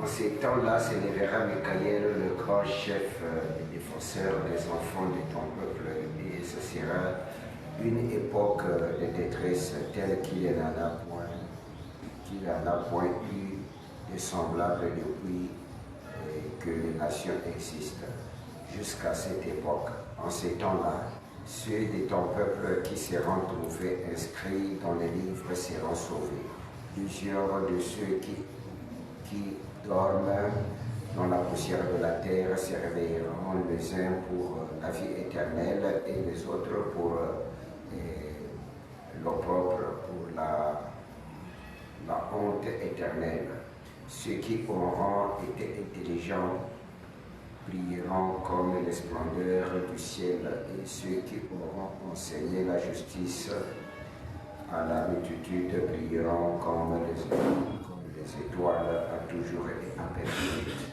En ces temps-là s'élèvera Michael, le grand chef des défenseurs des enfants de ton peuple, et ce sera une époque de détresse telle qu'il n'en a point eu de semblable depuis que les nations existent. Jusqu'à cette époque, en ces temps-là, ceux de ton peuple qui seront trouvés inscrits dans les livres seront sauvés. Plusieurs de ceux qui dorment dans la poussière de la terre se réveilleront, les uns pour la vie éternelle et les autres pour l'opprobre, pour la honte éternelle. Ceux qui auront été intelligents brilleront comme les splendeurs du ciel, et ceux qui auront enseigné la justice à la multitude brilleront comme les étoiles à toujours et à perpétuité.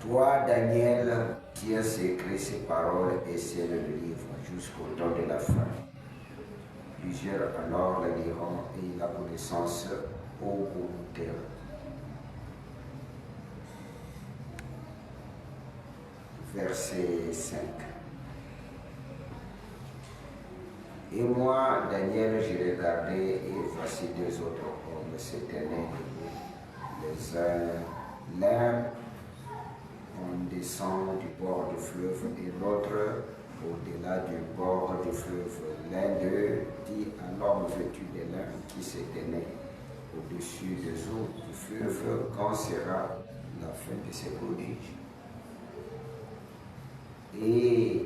Toi, Daniel, qui as écrit ces paroles et scellé le livre jusqu'au temps de la fin. Plusieurs alors le liront et la connaissance augmentera. Verset 5. Et moi, Daniel, j'ai regardé, et voici deux autres hommes s'éteignaient l'un on descend du bord du fleuve et l'autre au-delà du bord du fleuve. L'un d'eux dit à l'homme vêtu de lin qui s'éteignait au-dessus des eaux du fleuve, quand sera la fin de ces prodiges? Et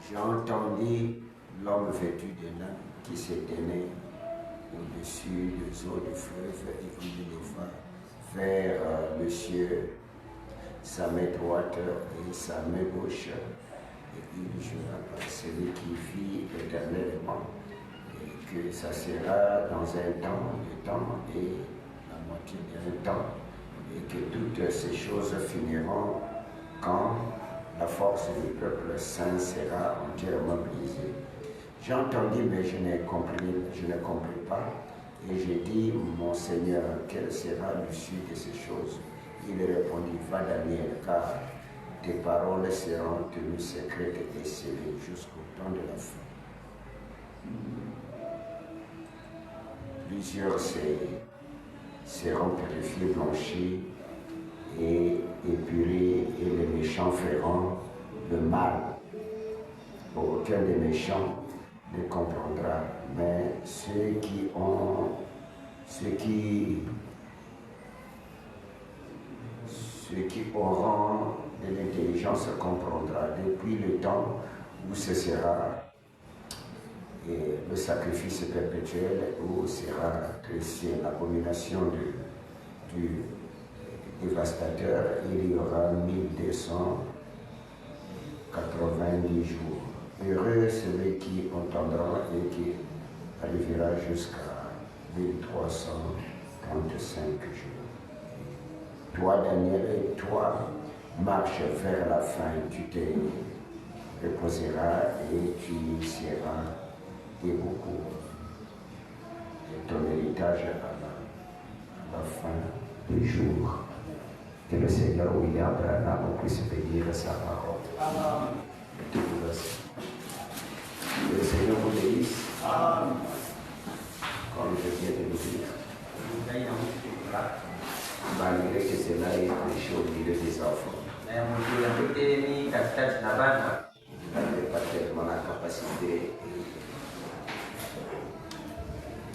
j'ai entendu l'homme vêtu de lin qui s'éteignait au-dessus des eaux du fleuve et il leva vers le ciel sa main droite et sa main gauche, et il jura par celui qui vit éternellement, et que ça sera dans un temps et la moitié d'un temps, et que toutes ces choses finiront quand la force du peuple saint sera entièrement brisée. J'ai entendu, mais je ne compris pas. Et j'ai dit, mon Seigneur, quelle sera l'issue de ces choses? Il répondit, va Daniel, car tes paroles seront tenues secrètes et scellées jusqu'au temps de la fin. Plusieurs seront purifiés, blanchis et épurés, et les méchants feront le mal. Aucun des méchants ne comprendra, mais ceux qui auront de l'intelligence comprendra depuis le temps où ce sera le sacrifice perpétuel, où sera dressée l'abomination du dévastateur. Il y aura 1290 jours. Heureux celui qui entendra et qui arrivera jusqu'à 1335 jours. Toi, Daniel, et toi, marche vers la fin, tu te reposeras et tu seras debout de ton héritage à la fin des jours. Que le Seigneur William Branham puisse bénir sa parole. Amen. Que le Seigneur vous bénisse. Amen. Comme je viens de le dire. Malgré que cela est prêché au milieu des enfants. Vous n'avez pas tellement la capacité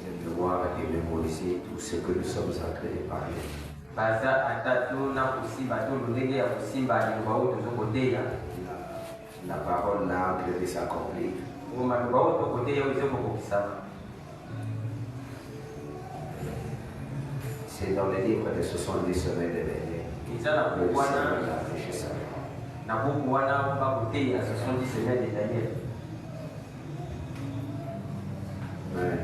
de mémoire et de mémoriser tout ce que nous sommes en train de parler. La parole n'a en train de s'accomplir. C'est dans le livre de 70 semaines de l'année. Mais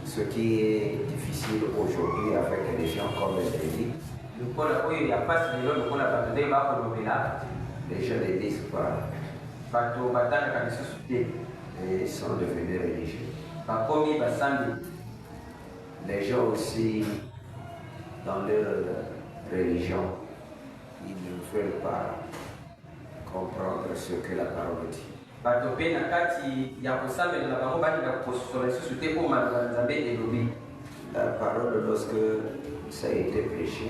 ce qui est difficile aujourd'hui avec les gens comme les gens ne disent pas. Et ils sont devenus religieux. Les gens aussi, dans leur religion, ils ne veulent pas comprendre ce que la parole dit. La parole, lorsque ça a été prêché,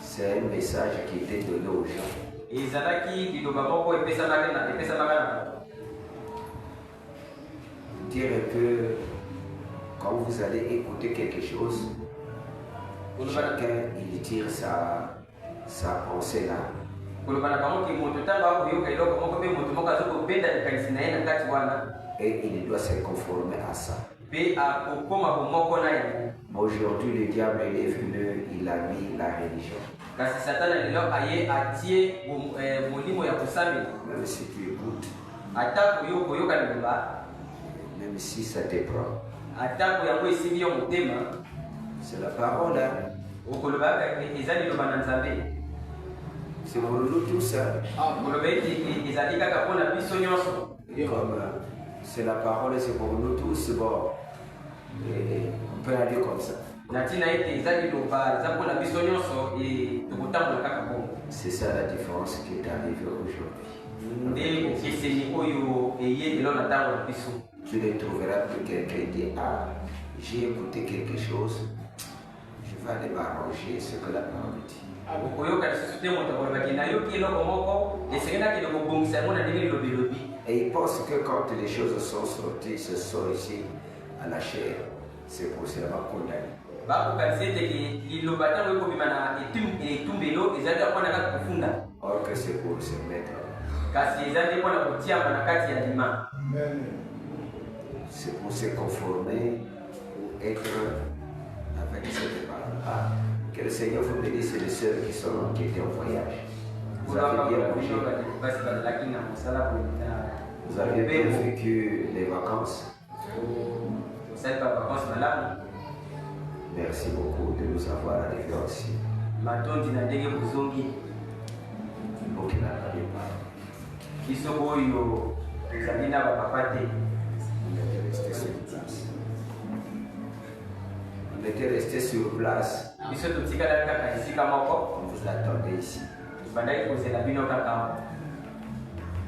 c'est un message qui était donné aux gens. Dire que quand vous allez écouter quelque chose, chacun il tire sa pensée là. Et il doit se conformer à ça. Aujourd'hui, le diable est venu, il a mis la religion. Même si tu écoutes, même si ça te prend, c'est la parole. C'est pour nous tous. Comme c'est la parole, c'est pour nous tous. Bon, et on peut aller comme ça. C'est ça la différence qui est arrivée aujourd'hui. Tu ne trouveras que quelqu'un dit, ah, j'ai écouté quelque chose, je vais aller m'arranger ce que la parole dit. Et il pense que quand les choses sont sorties, ce sont ici à la chair, c'est pour cela qu'on condamne. Or que c'est pour se mettre. C'est pour se conformer, pour être avec cette parole. Ah, que le Seigneur vous bénisse, c'est les sœurs qui étaient en voyage. Vous avez bien bougé. Vous avez bien vécu les vacances. Merci beaucoup de nous avoir arrivés aussi. Vous qui n'entendez pas. On était resté sur place. On vous attendait ici.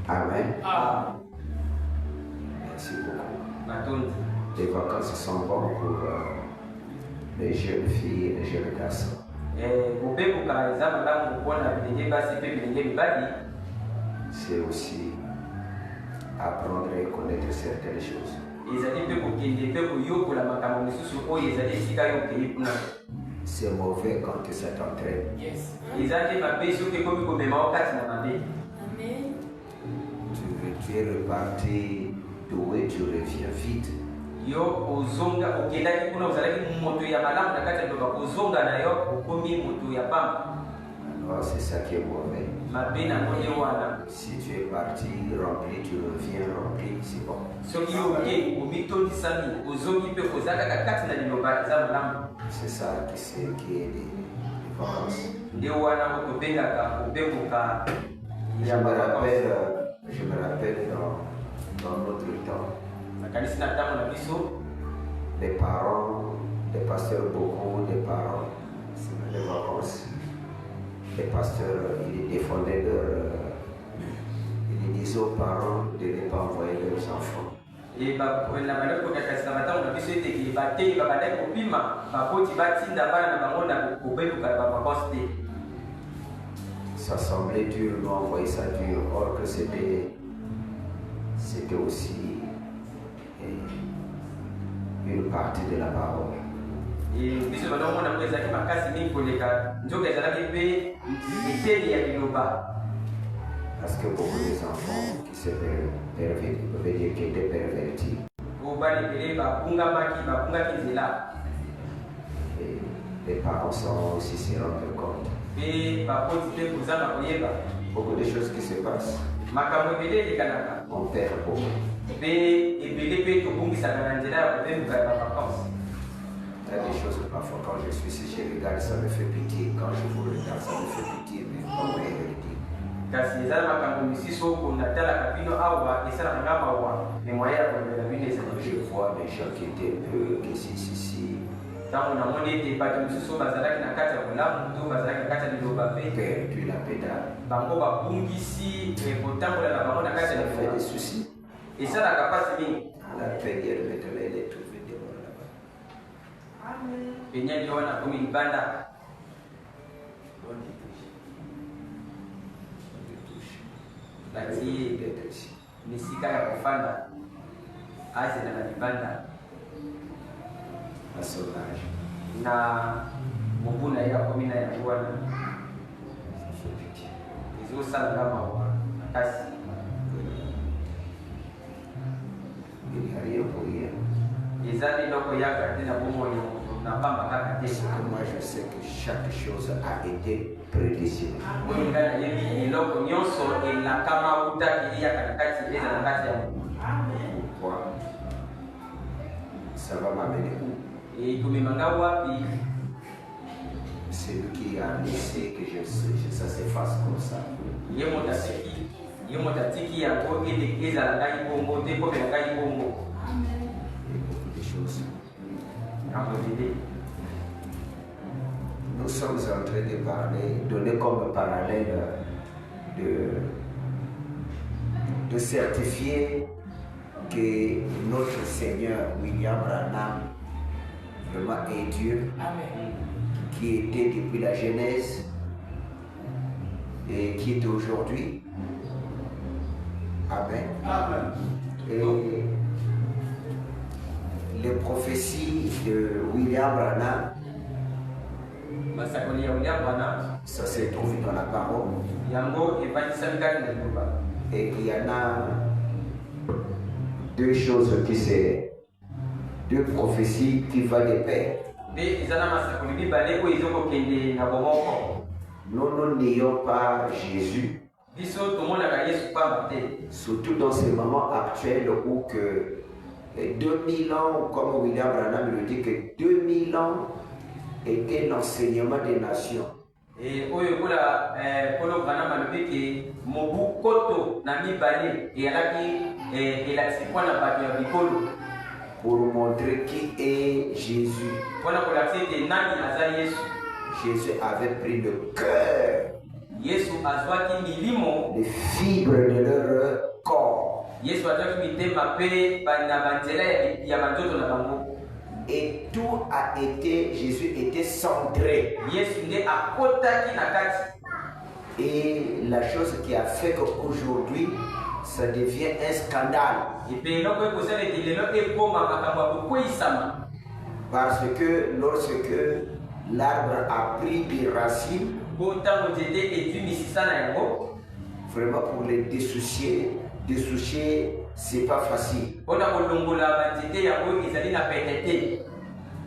Amen. Merci beaucoup. Les vacances sont bonnes pour les jeunes filles et les jeunes garçons. C'est aussi apprendre et connaître certaines choses. C'est mauvais quand ça t'entraîne. Tu es reparti doué, tu reviens vite. Alors c'est ça qui est mauvais. Si tu es parti rempli, tu reviens rempli, c'est bon. C'est ça qui est des vacances. Je me rappelle dans notre temps, les parents, les pasteurs, beaucoup de parents, c'est les vacances. Les pasteurs, ils défendaient ils disaient aux parents de ne pas envoyer leurs enfants. Ça semblait dur, nous envoyer ça dur, or que c'était aussi une partie de la parole. Parce que beaucoup des enfants qui se pervertis, qui étaient pervertis. Et les parents sont aussi se rendent compte. Beaucoup de choses qui se passent. On perd beaucoup. Il y a des choses que parfois quand je suis ici, je regarde, ça me fait pitié. Quand je vous regarde, ça me fait pitié, mais pas moi, vérité. kasi ezala makambo misiso konatala kabino awa esala ngama wa memoya ko la bine ça. Je vois des gens qui étaient peu que si tango na moni ete bato misusu bazalaki na kati ya kolamu to bazalaki na kati ya liloba pe perdu la pédale. bango babungisi kotambola na bango na kati ya fait des soucis. esalaka mpasi mingi. À la période maintenant, elle est trouvée devant là-bas. Amen. Penyali wana komi libanda. Bati nisika ya kufanda aje na libanda à son âge. Na mubuna ya komi na ya bwana izo sana kama wa kasi il n'y a rien pour rien. Ezali loko yaka tena bomo na pamba kaka Parce que moi je sais que chaque chose a été prédestinée. Mwingana yebi loko nyonso ela kama utaki ya katikati eza na kati ya Pourquoi? Ça va m'amener où? et tumemanga wapi? C'est lui qui a laissé que ça se fasse comme ça. Yemo tatiki ya ko ele eza la kai bongo te ko be kai bongo. Amen. Et beaucoup de choses. Nous sommes en train de parler, donner comme parallèle de certifier que notre Seigneur William Branham vraiment est Dieu. Amen. Qui était depuis la Genèse et qui est aujourd'hui. Amen. Amen. Et les prophéties de William Branham, ça se trouve dans la parole. Et il y en a deux choses qui c'est deux prophéties qui vont de pair. Nous n'ayons pas Jésus. Surtout dans ces moments actuels où que 2000 ans, comme William Branham le dit, que 2000 ans était l'enseignement des nations. Et Polo Branham a dit que Mobu Koto Nami Bale et pour montrer qui est Jésus. Jésus avait pris le cœur, les fibres de leur corps. Et tout a été, Jésus était centré. Et la chose qui a fait qu'aujourd'hui, ça devient un scandale. Parce que lorsque l'arbre a pris des racines, vraiment pour les dessoucher, c'est pas facile.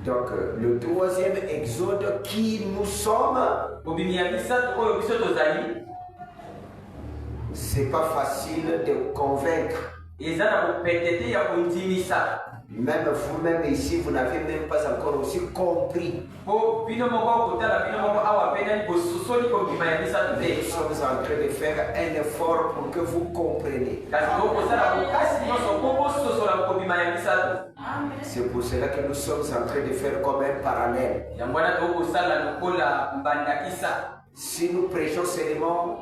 Donc le troisième exode qui nous sommes, c'est pas facile de convaincre. Même vous-même ici, vous n'avez même pas encore aussi compris. Nous sommes en train de faire un effort pour que vous compreniez. C'est pour cela que nous sommes en train de faire comme un parallèle. Si nous prêchons seulement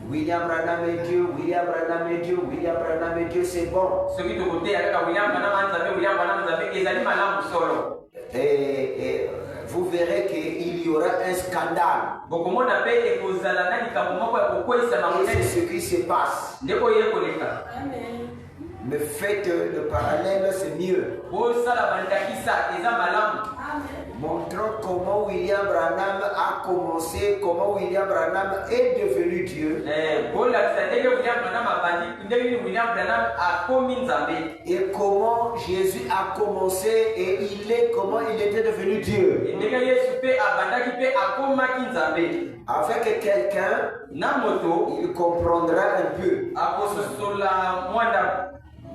William Branham est Dieu, William Branham est Dieu, William Branham est Dieu, c'est bon. Et vous verrez qu'il y aura un scandale. Et c'est ce qui se passe. Mais faites le parallèle, c'est mieux. Montrons comment William Branham a commencé, comment William Branham est devenu Dieu. Et comment Jésus a commencé et comment il était devenu Dieu. Avec quelqu'un, il comprendra un peu.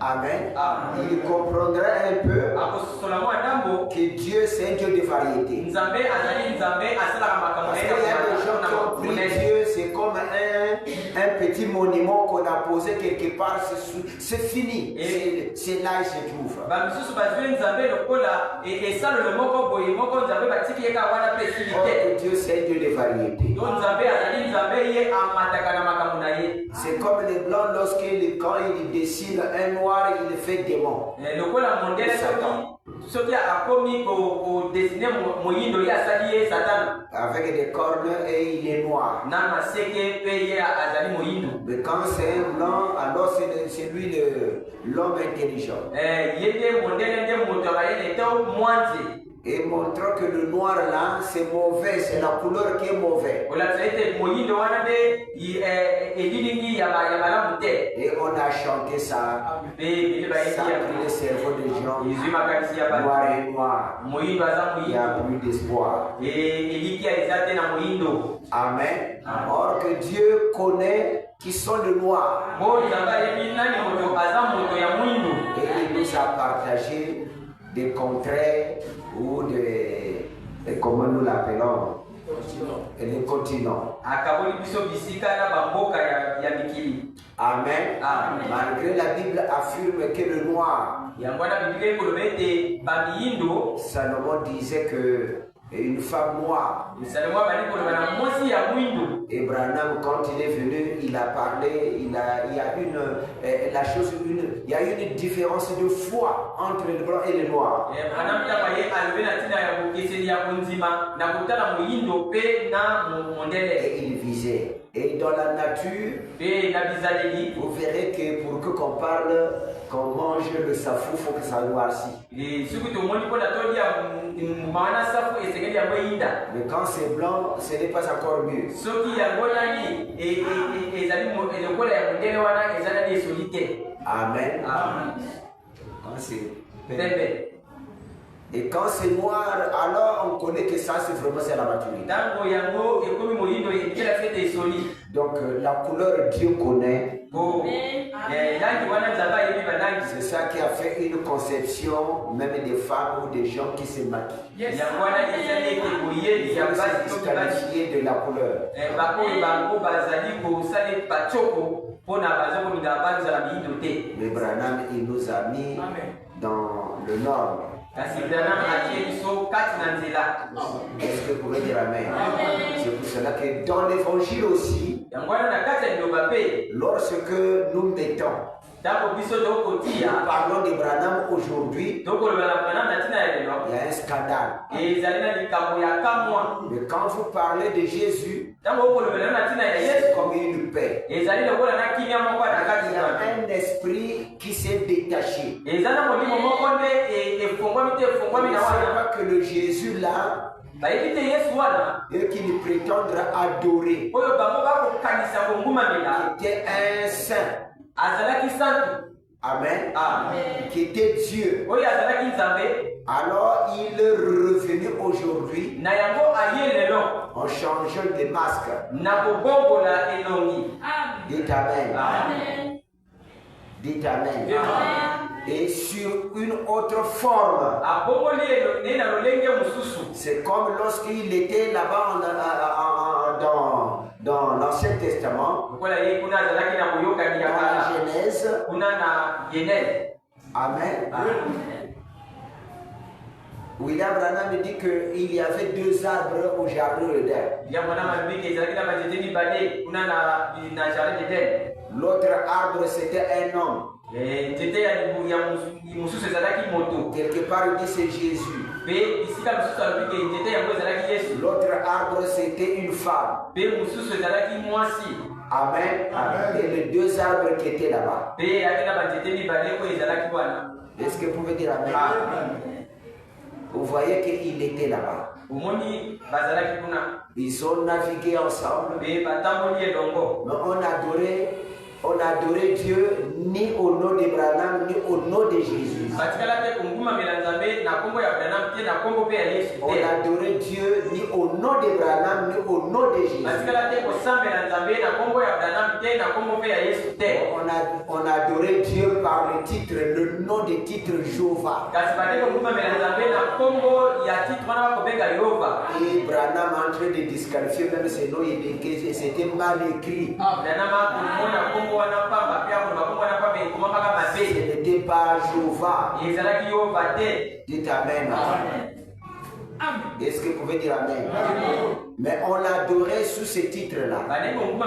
Amen. Il comprendra un peu que Dieu c'est un Dieu de variété. Parce qu'il y a des gens qui ont pris Dieu, c'est comme un un petit monument qu'on a posé quelque part, c'est fini. C'est là il se trouve. Dieu c'est Dieu de variété. C'est comme les blancs quand ils dessinent un noir, il fait démon. Avec des cornes et il est noir. Mais quand c'est un blanc, alors c'est lui l'homme intelligent. Et montrant que le noir là, c'est mauvais, c'est la couleur qui est mauvaise. Et on a chanté ça. Ça a pris le cerveau des gens. Noir et noir. Il n'y a plus d'espoir. Amen. Or que Dieu connaît qui sont le noir. Et il nous a partagé des contrées ou des, comment nous l'appelons, les continents. Amen. Malgré la Bible affirme que le noir, Salomon disait que une femme noire. Et Branham, quand il est venu, il a parlé, il y a une différence de foi entre le blanc et le noir. Et il visait. Et dans la nature, vous verrez que pour qu'on parle, qu'on mange le safou, il faut que ça noircisse. Mais quand c'est blanc, ce n'est pas encore mieux. Amen. Quand c'est et quand c'est noir, alors on connaît que ça c'est vraiment la maturité. Donc la couleur Dieu connaît. C'est ça qui a fait une conception même des femmes ou des gens qui se maquillent. Ils sont qualifiés de la couleur. Mais Branham il nous a mis dans le nord. Est-ce que vous pouvez dire Amen? C'est pour cela que dans l'évangile aussi, lorsque nous mettons, nous parlons de Branham aujourd'hui, il y a un scandale. Mais quand vous parlez de Jésus, c'est comme une paix. Il y a un esprit qui s'est détaché. Il ne sait pas que le Jésus là, et qu'il prétendent adorer, qui était un saint. Amen. Qui était Dieu. Alors il est revenu aujourd'hui en changeant de masque. Dites Amen. Dites Amen. Et sur une autre forme. C'est comme lorsqu'il était là-bas dans l'Ancien Testament, dans la Genèse. Amen. William Branham dit qu'il y avait deux arbres au jardin d'Éden. L'autre arbre c'était un homme. Quelque part il dit c'est Jésus. L'autre arbre c'était une femme. Amen. Et les deux arbres qui étaient là-bas. Est-ce que vous pouvez dire Amen? Vous voyez qu'il était là-bas. Ils ont navigué ensemble. Mais on adorait Dieu ni au nom de Branham ni au nom de Jésus. l'église. On n'adorait Dieu ni au nom de Branham ni au nom de Jésus. On adorait Dieu par le titre, le nom de titre Jéhovah. Et Branham est en train de disqualifier même ce nom, il dit que c'était mal écrit. Ce n'était pas Jéhovah. Dites Amen. Est-ce que vous pouvez dire Amen? Mais on l'adorait sous ce titre-là. Comme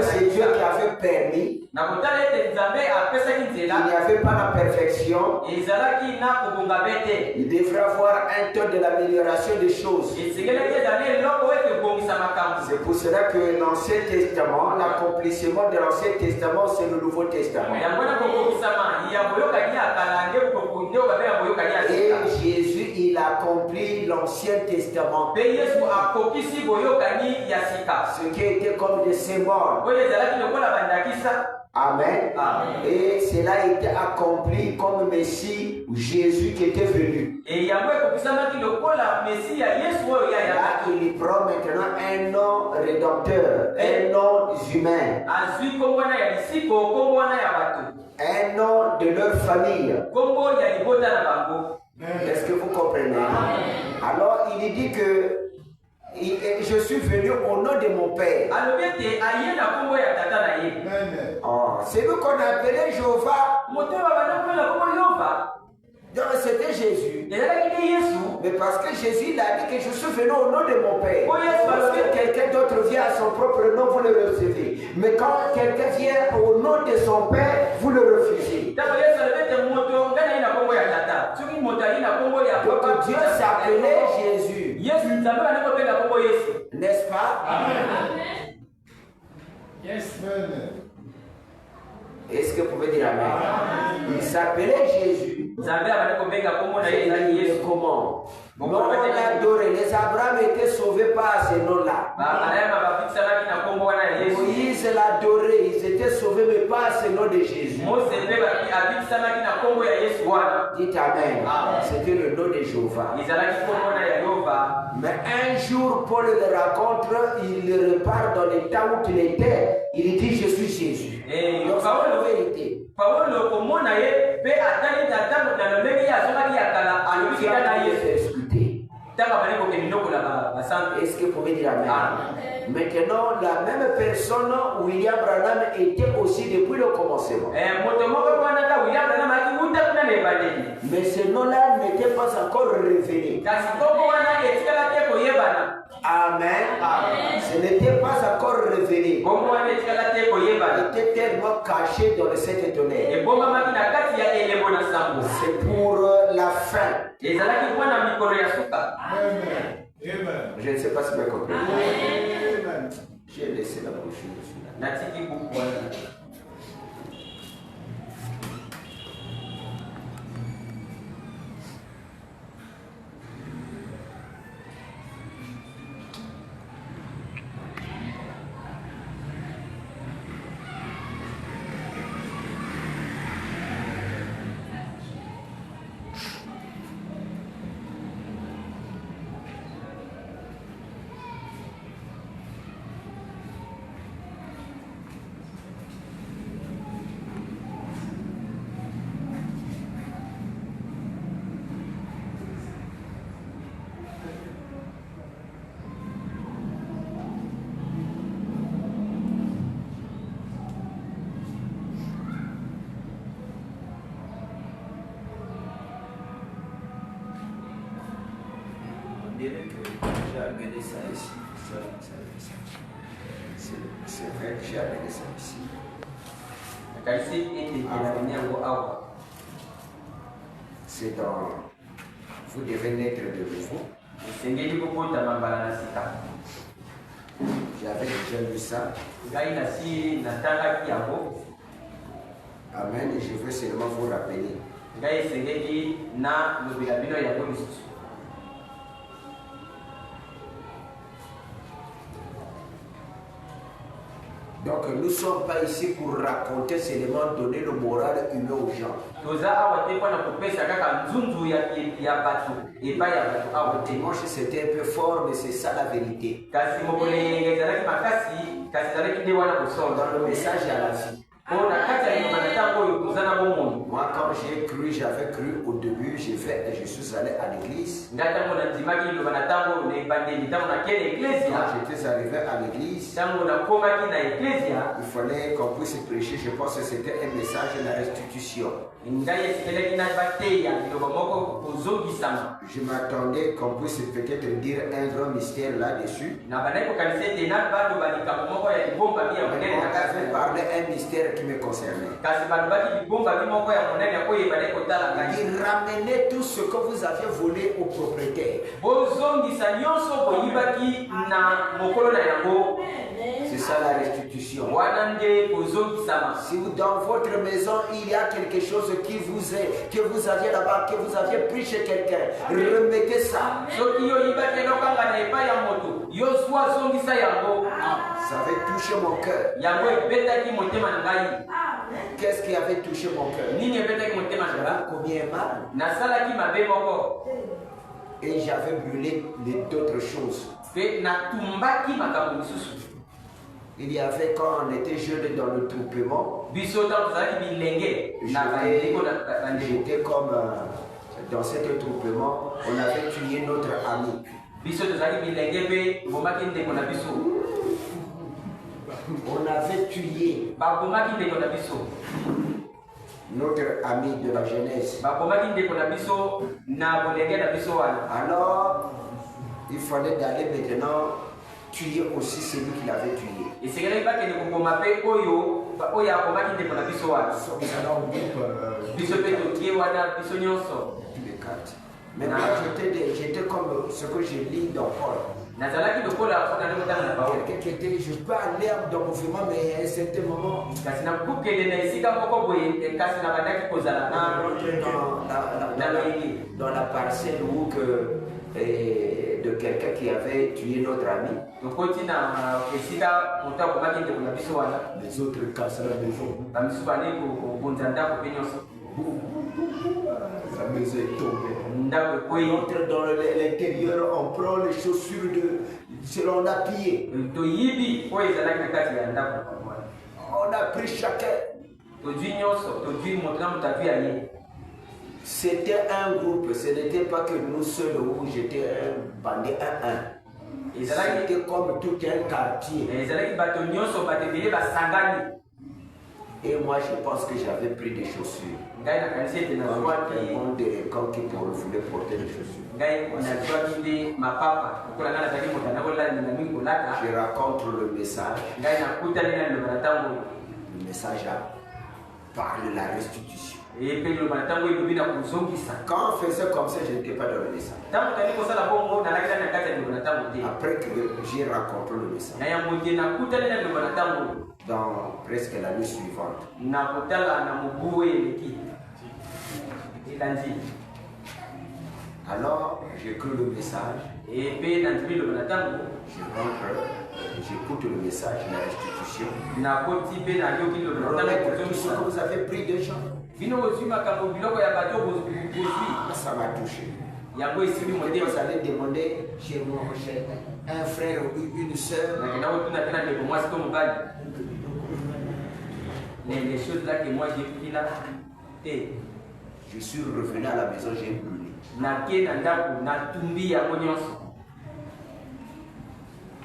c'est Dieu qui avait permis, il n'y avait pas la perfection. Il devrait avoir un temps de l'amélioration des choses. C'est pour cela que l'Ancien Testament, l'accomplissement de l'Ancien Testament, c'est le Nouveau Testament. Et Jésus, il accomplit l'Ancien Testament. Ce qui était comme des symboles. Amen. Et cela a été accompli comme Messie ou Jésus qui était venu. Là, il prend maintenant un nom rédempteur, un nom humain, un nom de leur famille. Est-ce que vous comprenez? Alors, il dit que je suis venu au nom de mon Père. Oh, c'est lui qu'on appelait Jéhovah. Donc c'était Jésus. Mais parce que Jésus il a dit que je suis venu au nom de mon Père. Parce que quelqu'un d'autre vient à son propre nom, vous le recevez. Mais quand quelqu'un vient au nom de son Père, vous le refusez. Donc Dieu s'appelait Jésus. N'est-ce pas? Amen. Yes. Est-ce que vous pouvez dire Amen? Il s'appelait Jésus. Comment? Non, on adorait. Les Abraham étaient sauvés par ce nom-là. Moïse l'adorait. Ils étaient sauvés, mais pas ce nom de Jésus. Dites Amen. C'était le nom de Jéhovah. Mais un jour, Paul le rencontre, il repart dans le temps où il était. Il dit, je suis Jésus. Donc, c'est la vérité. Est-ce que vous pouvez dire Amen? Maintenant, la même personne, William Branham, était aussi depuis le commencement. Mais ce nom-là n'était pas encore révélé. Amen. Ce n'était pas encore révélé. Il était tellement caché dans le sept étonnés. C'est pour la fin. Je ne sais pas si vous avez compris. J'ai laissé la brochure. J'ai regardé ça ici. C'est vrai que j'ai regardé ça ici. C'est dans. Vous devez naître de nouveau. J'avais déjà lu ça. Amen. Et je veux seulement vous rappeler. Donc nous ne sommes pas ici pour raconter seulement, donner le moral humain aux gens. Dimanche c'était un peu fort, mais c'est ça la vérité. Dans le message il y a la vie. Moi quand j'ai cru, j'avais cru au début, je suis allé à l'église. Quand j'étais arrivé à l'église, il fallait qu'on puisse prêcher, je pense que c'était un message de la restitution. Je m'attendais qu'on puisse peut-être dire un grand mystère là-dessus. On avait parlé un mystère qui me concernait. Il ramenait tout ce que vous aviez volé au propriétaire. C'est ça la restitution. Si dans votre maison il y a quelque chose qui vous est, que vous aviez là-bas, que vous aviez pris chez quelqu'un, remettez ça. Ça avait touché mon cœur. Qu'est-ce qui avait touché mon cœur? Combien mal. Et j'avais brûlé d'autres choses. Il y avait, quand on était jeune dans le troupement, j'étais comme dans cet troupement, on avait tué notre ami. On avait tué notre ami de la jeunesse. Alors, il fallait d'aller maintenant tuer aussi celui qui l'avait tué. Mais moi j'étais comme ce que je lis dans Paul. Quelqu'un qui était, je peux aller dans le mouvement, mais à un certain moment, dans la parcelle où de quelqu'un qui avait tué notre ami. Les autres cassent la maison. La maison est tombée. On entre dans l'intérieur, on prend les chaussures selon on a pillé. On a pris chacun. C'était un groupe, ce n'était pas que nous seuls où j'étais un bandit 1-1. C'était comme tout un quartier. Et moi je pense que j'avais pris des chaussures. Quand qui voulait porter des chaussures. Je raconte le message. Le message parle de la restitution. Quand on faisait comme ça, je n'étais pas dans le message. Après que j'ai raconté le message, dans presque la nuit suivante, alors j'écoute le message, je rentre, j'écoute le message, la restitution. Remettre tout ce que vous avez pris des gens. Ça m'a touché. Vous allez demander chez moi, un frère ou une soeur. Les choses là que moi j'ai pris là, je suis revenu à la maison, j'ai brûlé.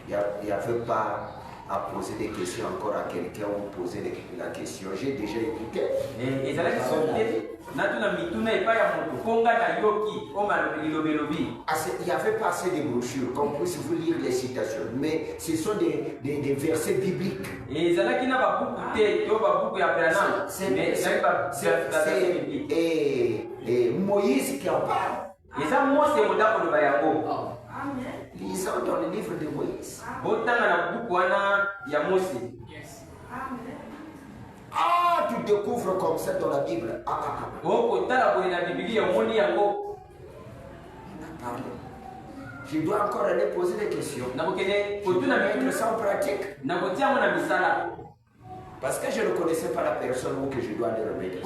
Il n'y avait pas à poser des questions encore à quelqu'un ou poser la question. J'ai déjà écouté. Il n'y avait pas assez de brochures qu'on puisse vous lire les citations, mais ce sont des versets bibliques. C'est Moïse qui en parle. Lisons dans le livre de Moïse. Ah, tu découvres comme ça dans la Bible. On a parlé. Je dois encore aller poser des questions. Je dois mettre ça en pratique. Parce que je ne connaissais pas la personne où que je dois aller remettre.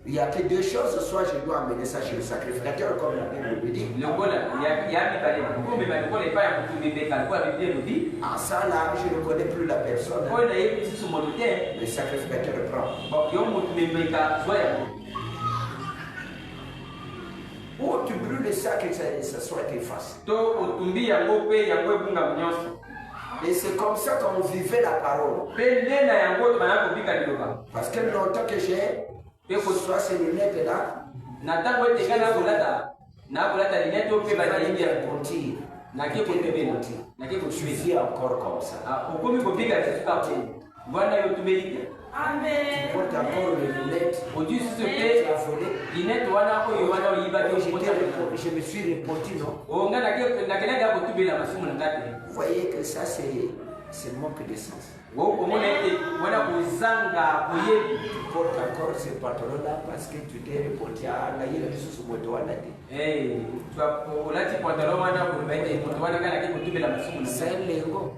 Il n'y a que deux choses, soit je dois amener ça chez le sacrificateur, comme la Bible le dit. En ça là, je ne connais plus la personne. Le sacrificateur prend. Ou tu brûles le sac et ça soit efface. Et c'est comme ça qu'on vivait la parole. Parce que longtemps que j'ai, soit ces lunettes là, je vis encore comme ça. Amen. Tu portes encore les lunettes. Tu as volé. Je me suis repenti, non? Vous voyez que ça c'est manque de sens. Tu portes encore ce pantalon-là parce que tu t'es repenti à la yéla sous moto à la c'est un lingot.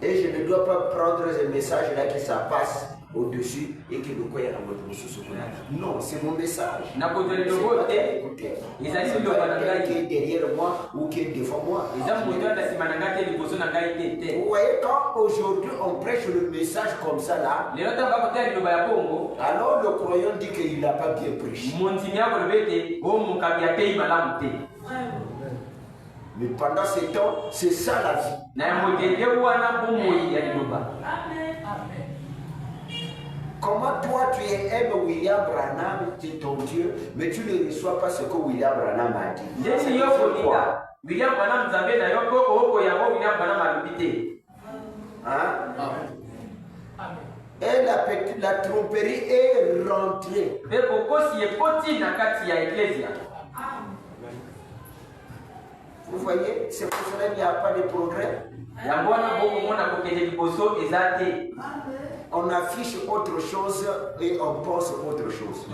Et je ne dois pas prendre ce message-là qui ça passe au-dessus et qui nous croit dans votre sous. Non, c'est mon message. Qui est derrière moi ou qui est devant moi. Vous voyez, quand aujourd'hui on prêche le message comme ça là, alors le croyant dit qu'il n'a pas bien prêché. Mais pendant ce temps, c'est ça la vie. Comment toi tu aimes William Branham, tu es ton Dieu, mais tu ne reçois pas ce que William Branham a dit. Hein? Et la tromperie est rentrée. Vous voyez, c'est pour cela qu'il n'y a pas de progrès. On affiche autre chose et on pense autre chose.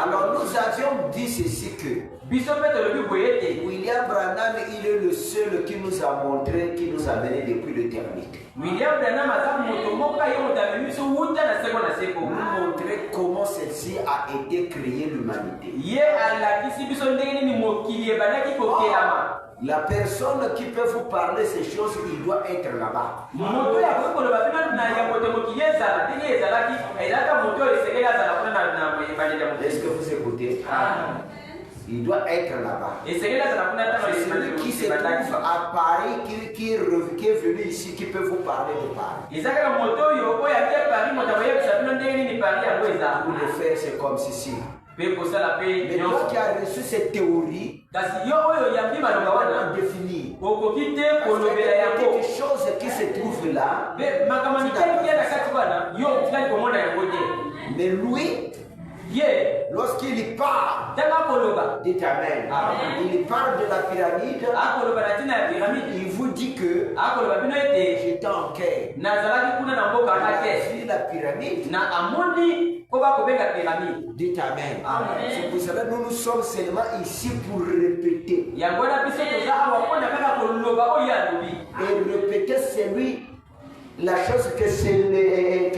Alors nous avions dit ceci que William Branham, il est le seul qui nous a montré, qui nous a mené depuis l'éternité. William Branham nous montrer comment celle-ci a été créée l'humanité. La personne qui peut vous parler ces choses, il doit être là-bas. Est-ce que vous écoutez? Il doit être là-bas. C'est celui qui se trouve à Paris, qui est venu ici, qui peut vous parler de Paris. Pour le faire, c'est comme ceci. Mais toi qui as reçu cette théorie, on définit. Parce qu'il y a quelque chose qui se trouve là. Mais lui, lorsqu'il parle, dites Amen. Il parle de la pyramide, il vous dit que j'étais en quai. J'ai vu la pyramide. Dites Amen. C'est pour cela que nous sommes seulement ici pour répéter. Et répéter, c'est lui. La chose que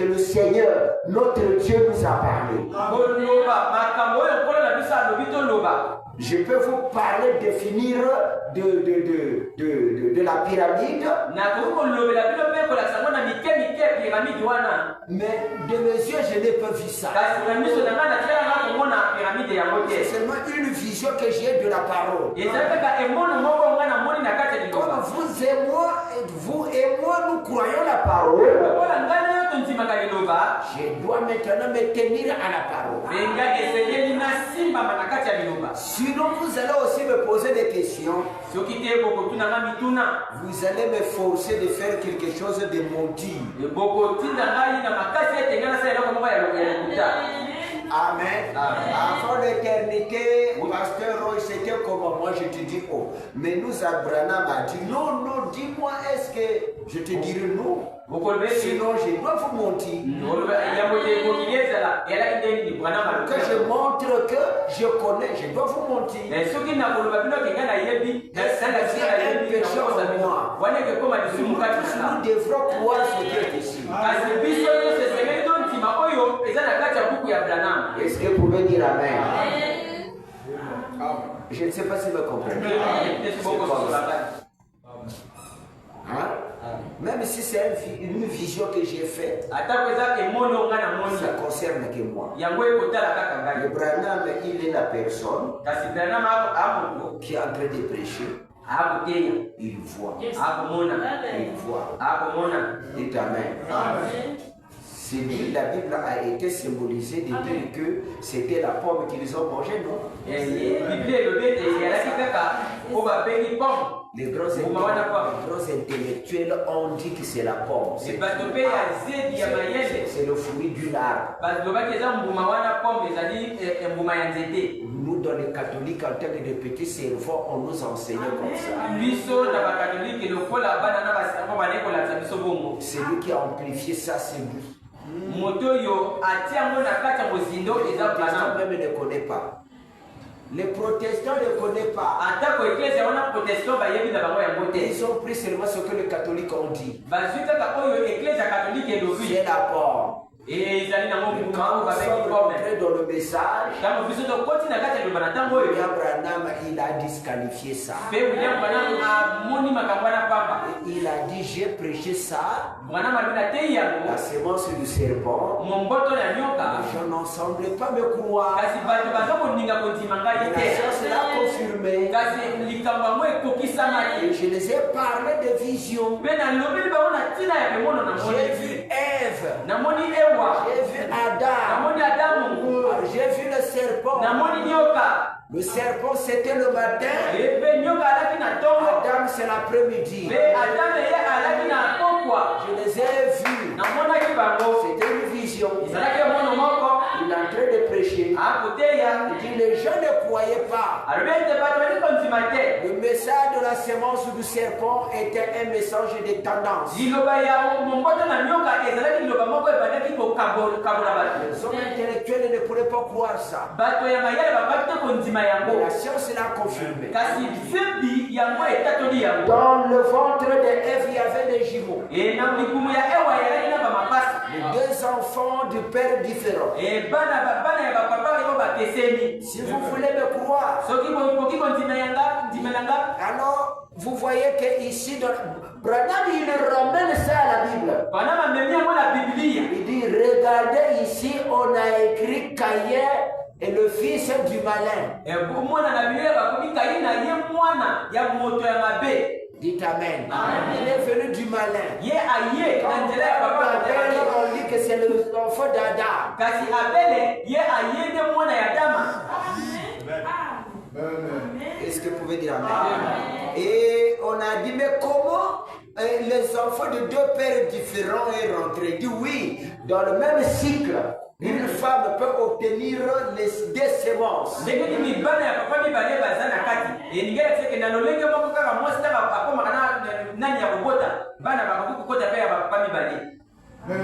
le Seigneur, notre Dieu, nous a parlé. Je peux vous parler, définir de la pyramide. Mais de mes yeux, je n'ai pas vu ça. C'est seulement une vision que j'ai de la parole. Comme vous et moi, nous croyons la parole. Je dois maintenant me tenir à la parole. Sinon, vous allez aussi me poser des questions. Vous allez me forcer de faire quelque chose de maudit. Amen. Avant l'éternité, Pasteur Roy, c'était comme moi, je te dis oh. Mais nous, Abraham a dit non, non, dis-moi, est-ce que je te dirai non? Sinon, je dois vous mentir. Que je montre que je connais, je dois vous mentir. Un péché en moi. Nous devrons croire ce qui est ici. Est-ce que vous pouvez dire Amen? Je ne sais pas si vous me comprenez. Hein? Même si c'est une vision que j'ai faite, ça concerne que moi. Le Branham, il est la personne qui est en train de prêcher. Il voit. Il voit. Dites Amen. La Bible a été symbolisée de dire que c'était la pomme qu'ils ont mangée, non? Les grands intellectuels ont dit que c'est la pomme. C'est le fruit d'une arbre. Nous, dans les catholiques, en termes de petits cerveaux, on nous enseignait comme ça. Celui qui a amplifié ça, c'est lui. Les protestants même ne connaissent pas. Les protestants ne connaissent pas. Ils ont pris seulement ce que les catholiques ont dit. C'est la pomme. Et quand nous sommes rentrés dans le message, William Branham, il a disqualifié ça. Il a dit, j'ai prêché ça, la semence du serpent. Les gens n'en semblaient pas me croire. La science l'a confirmé. Et je les ai parlé de vision. J'ai vu Ève. J'ai vu Adam. J'ai vu le serpent. Le serpent, c'était le matin. Adam, c'est l'après-midi. Je les ai vus. C'était une vision. Il est en train de prêcher. Il dit, les gens ne croyaient pas. Le message de la semence du serpent était un message de tendance. Les hommes intellectuels ne pourraient pas croire ça. La science l'a confirmé. Dans le ventre d'Ève, il y avait des jumeaux. Les deux enfants du père différent. Si vous voulez me croire, alors vous voyez qu'ici, Branham, il ramène ça à la Bible. Il dit, regardez ici, on a écrit Caïn et le fils du malin. Dites Amen. Il est venu du malin. On dit que c'est l'enfant d'Adam. Est-ce que vous pouvez dire Amen? Et on a dit, mais comment les enfants de deux pères différents est rentré? Il dit oui, dans le même cycle. Une femme peut obtenir des semences.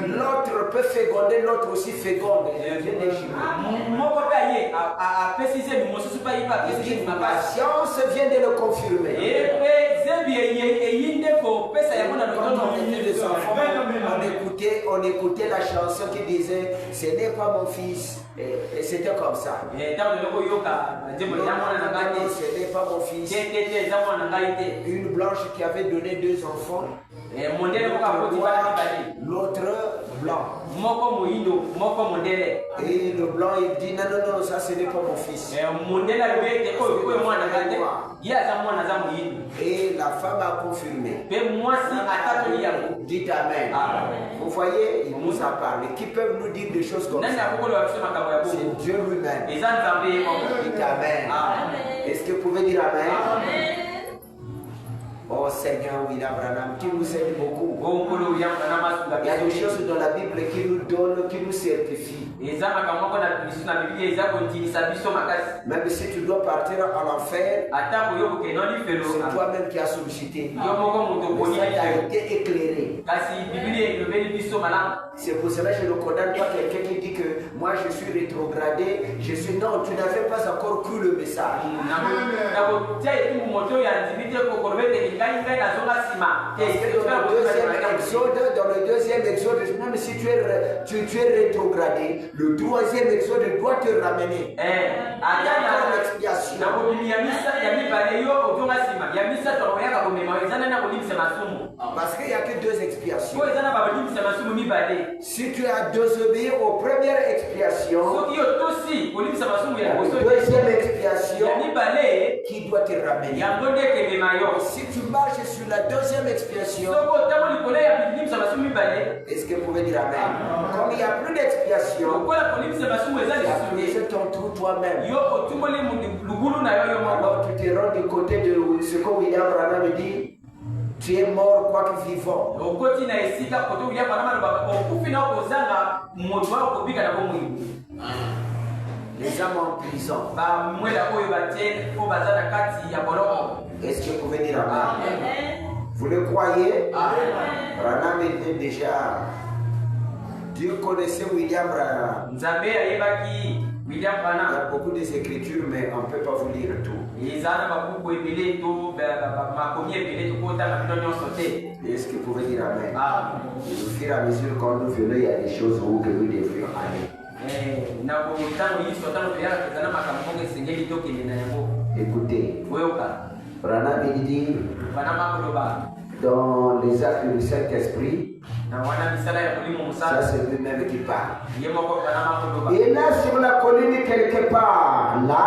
L'autre peut féconder, l'autre aussi féconde. La science vient de le confirmer. On écoutait la chanson qui disait ce n'est pas mon fils. Et c'était comme ça. Ce n'est pas mon fils. Une blanche qui avait donné deux enfants. L'autre blanc. Et le blanc il dit non, ça ce n'est pas mon fils. Et la femme a confirmé. Dites Amen. Vous voyez, il nous a parlé. Qui peuvent nous dire des choses comme ça? C'est Dieu lui-même. Dites Amen. Est-ce que vous pouvez dire Amen? Oh, Seigneur William Branham qui nous aide beaucoup. Il y a des choses dans la Bible qui nous donnent, qui nous certifient. Même si tu dois partir en enfer, c'est toi-même qui as sollicité. Mais ça a été éclairé. C'est pour cela que je ne condamne pas quelqu'un qui dit que moi je suis rétrogradé. Je suis non, tu n'avais pas encore cru le message. Dans le deuxième exode, même si tu es rétrogradé, le troisième exode doit te ramener. L'expiation. Parce qu'il n'y a que deux expiations. Si tu as désobéi aux premières expiations, la deuxième expiation qui doit te ramener. Si tu marches sur la deuxième expiation, est-ce que vous pouvez dire amen? Comme il n'y a plus d'expiation, c'est ton trou toi-même. Alors tu te rends du côté de ce que William Branham dit. Tu es mort quoique vivant. Les âmes en prison. Est-ce que vous pouvez dire amen? Vous le croyez? Branham était déjà. Dieu connaissait William Branham. Il y a beaucoup d'écritures, mais on ne peut pas vous lire tout. Est-ce que vous pouvez dire amen? Et au fur et à mesure qu'on nous venons, il y a des choses où que nous devrions aller. Écoutez, Branham dit dans les actes du Saint-Esprit, ça c'est lui-même qui parle. Et là sur la colline quelque part, là,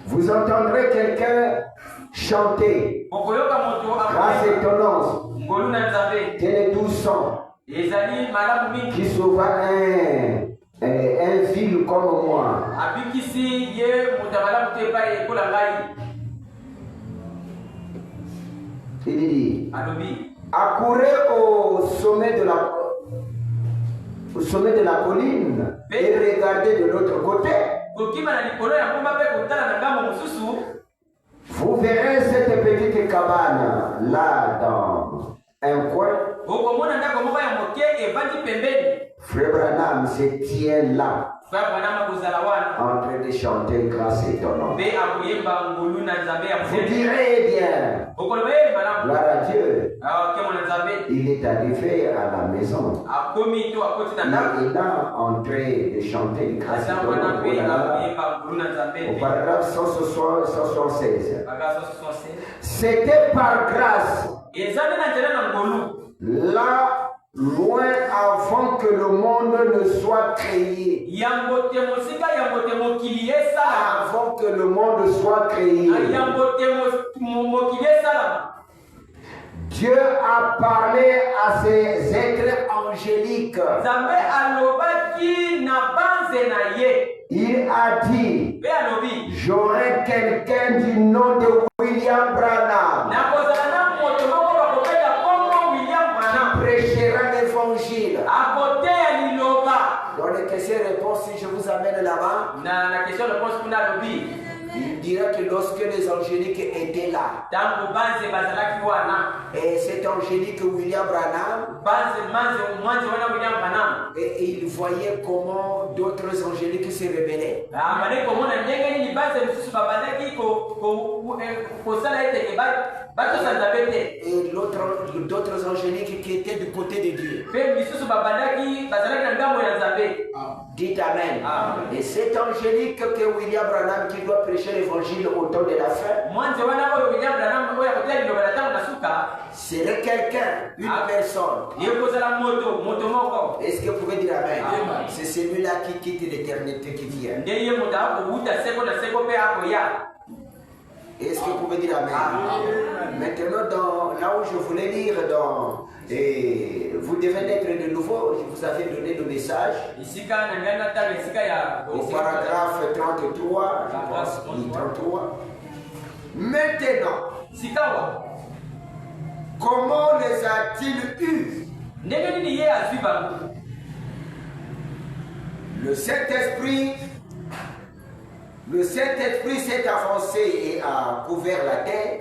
vous entendrez quelqu'un chanter. Grâce étonnante. Quel est doux son qui sauva un vil comme moi. Il dit, accourez au sommet de la colline et regardez de l'autre côté. Vous verrez cette petite cabane là dans un coin. Frère Branham se tient là en train de chanter grâce étonnante. Vous direz bien, gloire à Dieu, il est arrivé à la maison. Il est là en train de chanter grâce étonnante. Au paragraphe 176. C'était par grâce. Là, loin avant que le monde ne soit créé. Avant que le monde soit créé. Dieu a parlé à ces êtres angéliques. Il a dit, j'aurai quelqu'un du nom de William Branham. Prêchera l'évangile. Dans les questions-réponses, si je vous amène là-bas, il dira que lorsque les angéliques étaient là, et cet angélique William Branham, et il voyait comment d'autres angéliques se rébellaient. Et d'autres angéliques qui étaient du côté de Dieu. Dites amen. Et cet angélique que William Branham qui doit prêcher l'évangile au temps de la fin, serait quelqu'un, une personne. Est-ce que vous pouvez dire amen? C'est celui-là qui quitte l'éternité qui vient. Est-ce que vous pouvez dire amen? Maintenant, là où je voulais lire dans Et vous devez naître de nouveau. Je vous avais donné le message. Au paragraphe 33, je pense. 33. Maintenant, comment les a-t-il eus? Le Saint-Esprit s'est avancé et a couvert la terre.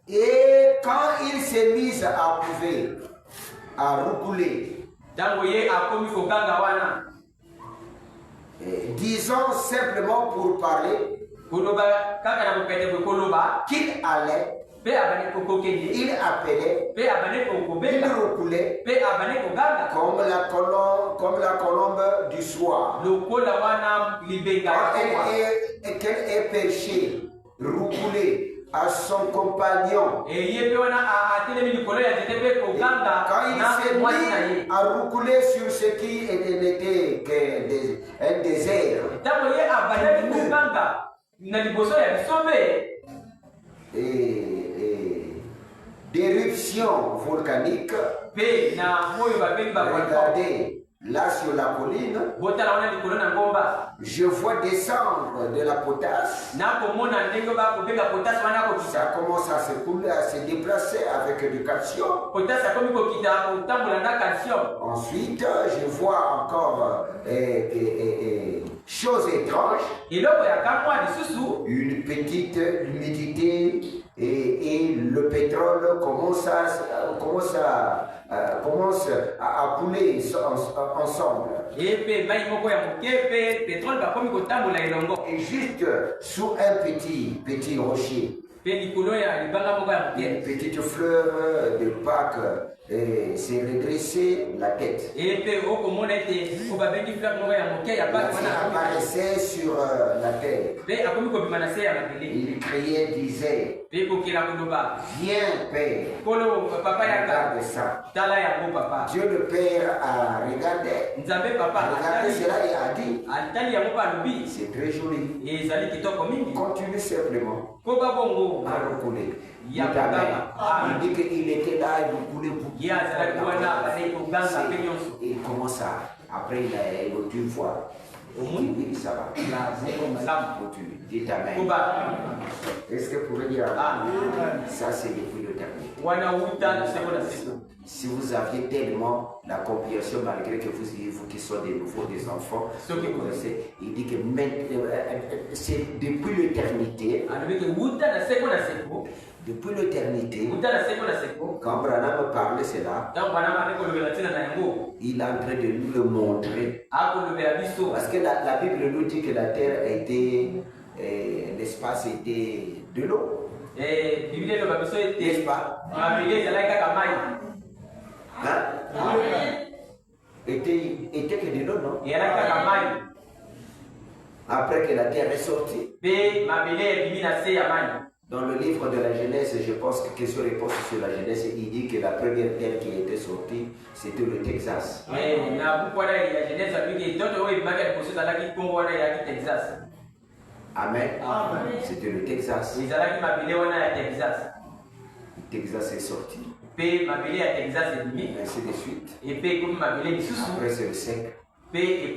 Et quand il s'est mis à couver, à roucouler, disons simplement pour parler, qu'il allait, il appelait, il reculait comme la colombe du soir. Qu'elle est perchée, reculée à son compagnon. Quand il s'est mis à reculer sur ce qui n'était qu'un désert, d'éruption volcanique. Regardez, là sur la colline, je vois descendre de la potasse. Ça commence à se couler, à se déplacer avec du calcium. Ensuite, je vois encore chose étrange, une petite humidité et le pétrole commence à couler ensemble. Et juste sous un petit rocher, une petite fleur de Pâques s'est redressée la tête. Apparaissait sur la terre. Il criait, disait, viens Père, regarde ça. Dieu le Père a regardé cela et a dit, c'est très joli. Continue simplement à reconnaître. Il dit qu'il était là, il voulait beaucoup. Il commence à. Après, il a évoqué une fois. Oui, ça va. Continue. Dites Amen. Est-ce que vous pouvez dire Amen? Ça, c'est depuis l'éternité. Si vous aviez tellement la compréhension, malgré que vous qui soyez des nouveaux, des enfants, vous connaissez, il dit que c'est depuis l'éternité. Depuis l'éternité, quand Branham parlait cela, il est en train de nous le montrer. Parce que la Bible nous dit que la terre était, l'espace était de l'eau. N'est-ce pas? Hein? Était que de l'eau, non? Après que la terre est sortie. Dans le livre de la Genèse, je pense que question-réponse sur la Genèse, il dit que la première terre qui était sortie, c'était le Texas. Amen. C'était le Texas. Le Texas est sorti. Ainsi de suite. Après, c'est le sec. Et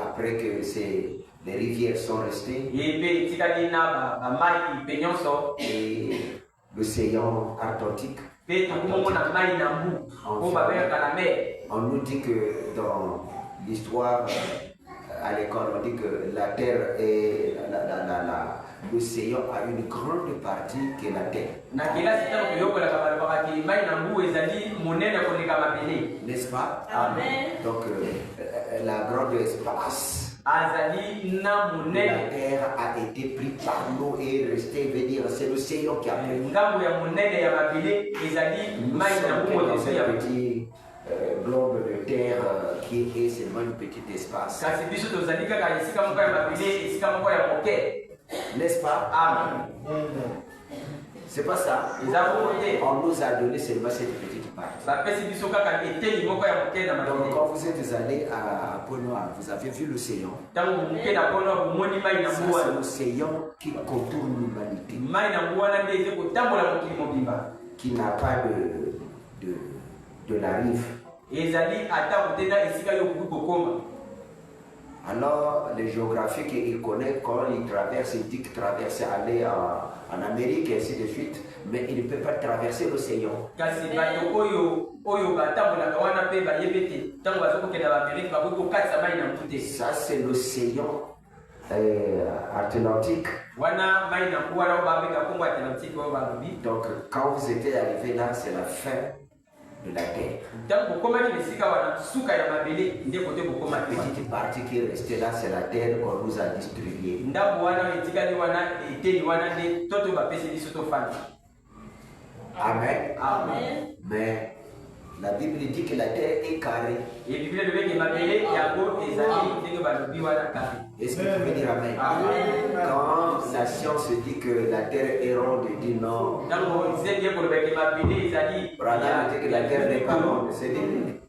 après que les rivières sont restées, et l'océan Atlantique, on nous dit que dans l'histoire à l'école, on dit que la terre et l'océan a une grande partie qui est la terre. N'est-ce pas? Amen. Donc la grande espace. La terre a été prise par l'eau et restée, veut dire, c'est l'océan qui a pris. Nous sommes dans un petit globe de terre qui est seulement un petit espace. N'est-ce pas? Amen. C'est pas ça. On nous a donné seulement cette petite partie. Donc quand vous êtes allé à Pont-Noir, vous avez vu l'océan. C'est l'océan qui contourne l'humanité, qui n'a pas de la rive. Alors, les géographiques, ils connaissent quand ils traversent, ils disent qu'ils traversent, aller en Amérique et ainsi de suite, mais ils ne peuvent pas traverser l'océan. Ça, c'est l'océan Atlantique. Donc, quand vous étiez arrivé là, c'est la fin de la terre. Petite partie qui est restée là, c'est la terre qu'on nous a distribuée. Amen. Amen. Mais la Bible dit que la terre est carrée. Est-ce que vous pouvez dire Amen? Quand la science dit que la terre est ronde, il dit non. Branham dit que la terre n'est pas ronde, c'est dit.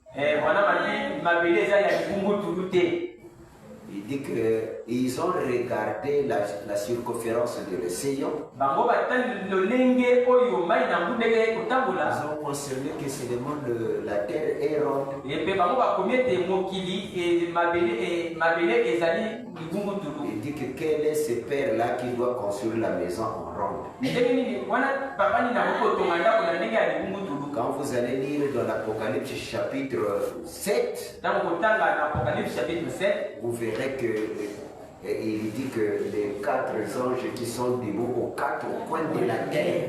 Il dit qu'ils ont regardé la circonférence de l'océan. Ils ont mentionné que c'est le monde de la terre est ronde. Il dit que quel est ce père-là qui doit construire la maison en ronde. Quand vous allez lire dans l'Apocalypse chapitre 7, vous verrez que il dit que les 4 anges qui sont debout aux 4 coins de la terre.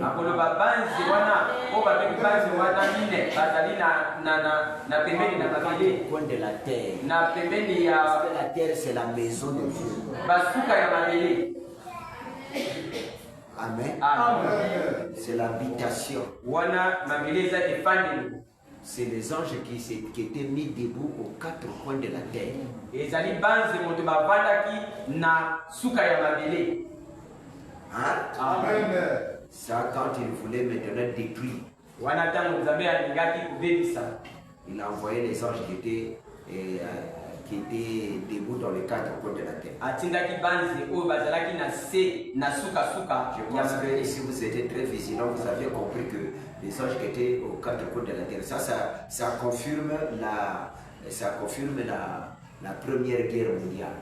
Coin de la terre. Parce que la terre c'est la maison de Dieu. Amen. C'est l'habitation. C'est les anges qui étaient mis debout aux 4 coins de la terre. Hein? Amen. Ça, quand il voulait maintenant détruire, il a envoyé les anges qui étaient debout dans les 4 coins de la terre. Je pense que si vous étiez très vigilant, vous avez compris que les anges qui étaient aux 4 coins de la terre, ça confirme la Première Guerre mondiale.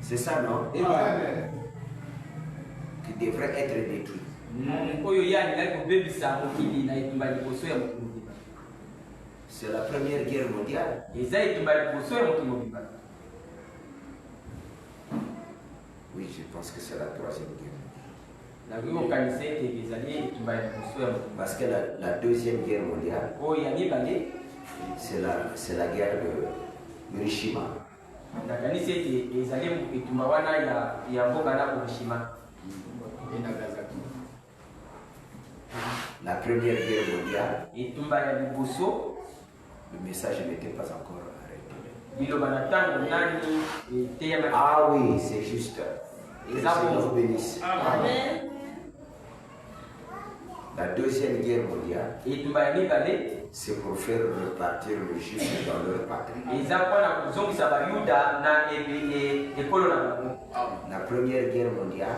C'est ça, non? Amen. Qui devrait être détruit. C'est la Première Guerre mondiale. Oui, je pense que c'est la 3e guerre mondiale. Parce que la 2e guerre mondiale, c'est la guerre de Hiroshima. La Première Guerre mondiale, le message n'était pas encore arrêté. Ah oui, c'est juste. Que le Seigneur vous bénisse. Amen. La 2e Guerre mondiale, c'est pour faire repartir le juif dans leur patrie. La Première Guerre mondiale,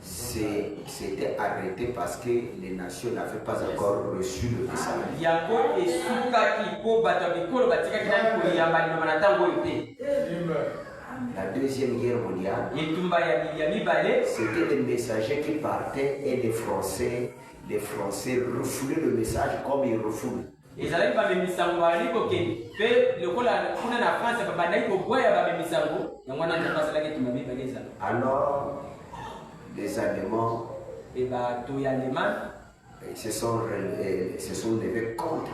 c'était arrêté parce que les nations n'avaient pas encore reçu le message. La 2e Guerre mondiale, c'était les messagers qui partaient et les Français refoulaient le message comme ils refoulent. Alors, les Allemands se sont levés contre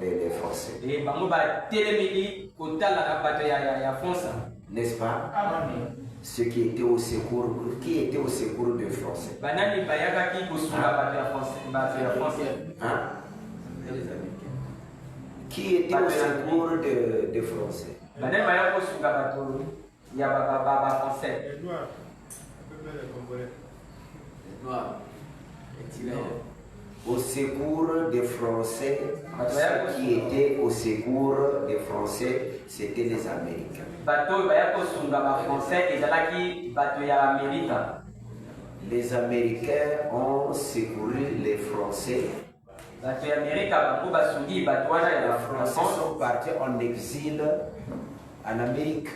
les Français. N'est-ce pas? Ceux qui étaient au secours des Français. Hein? qui était au secours des Français. Au secours des Français, ceux qui étaient au secours des Français, c'était les Américains. Les Américains ont secouru les Français. Les Français sont partis en exil en Amérique.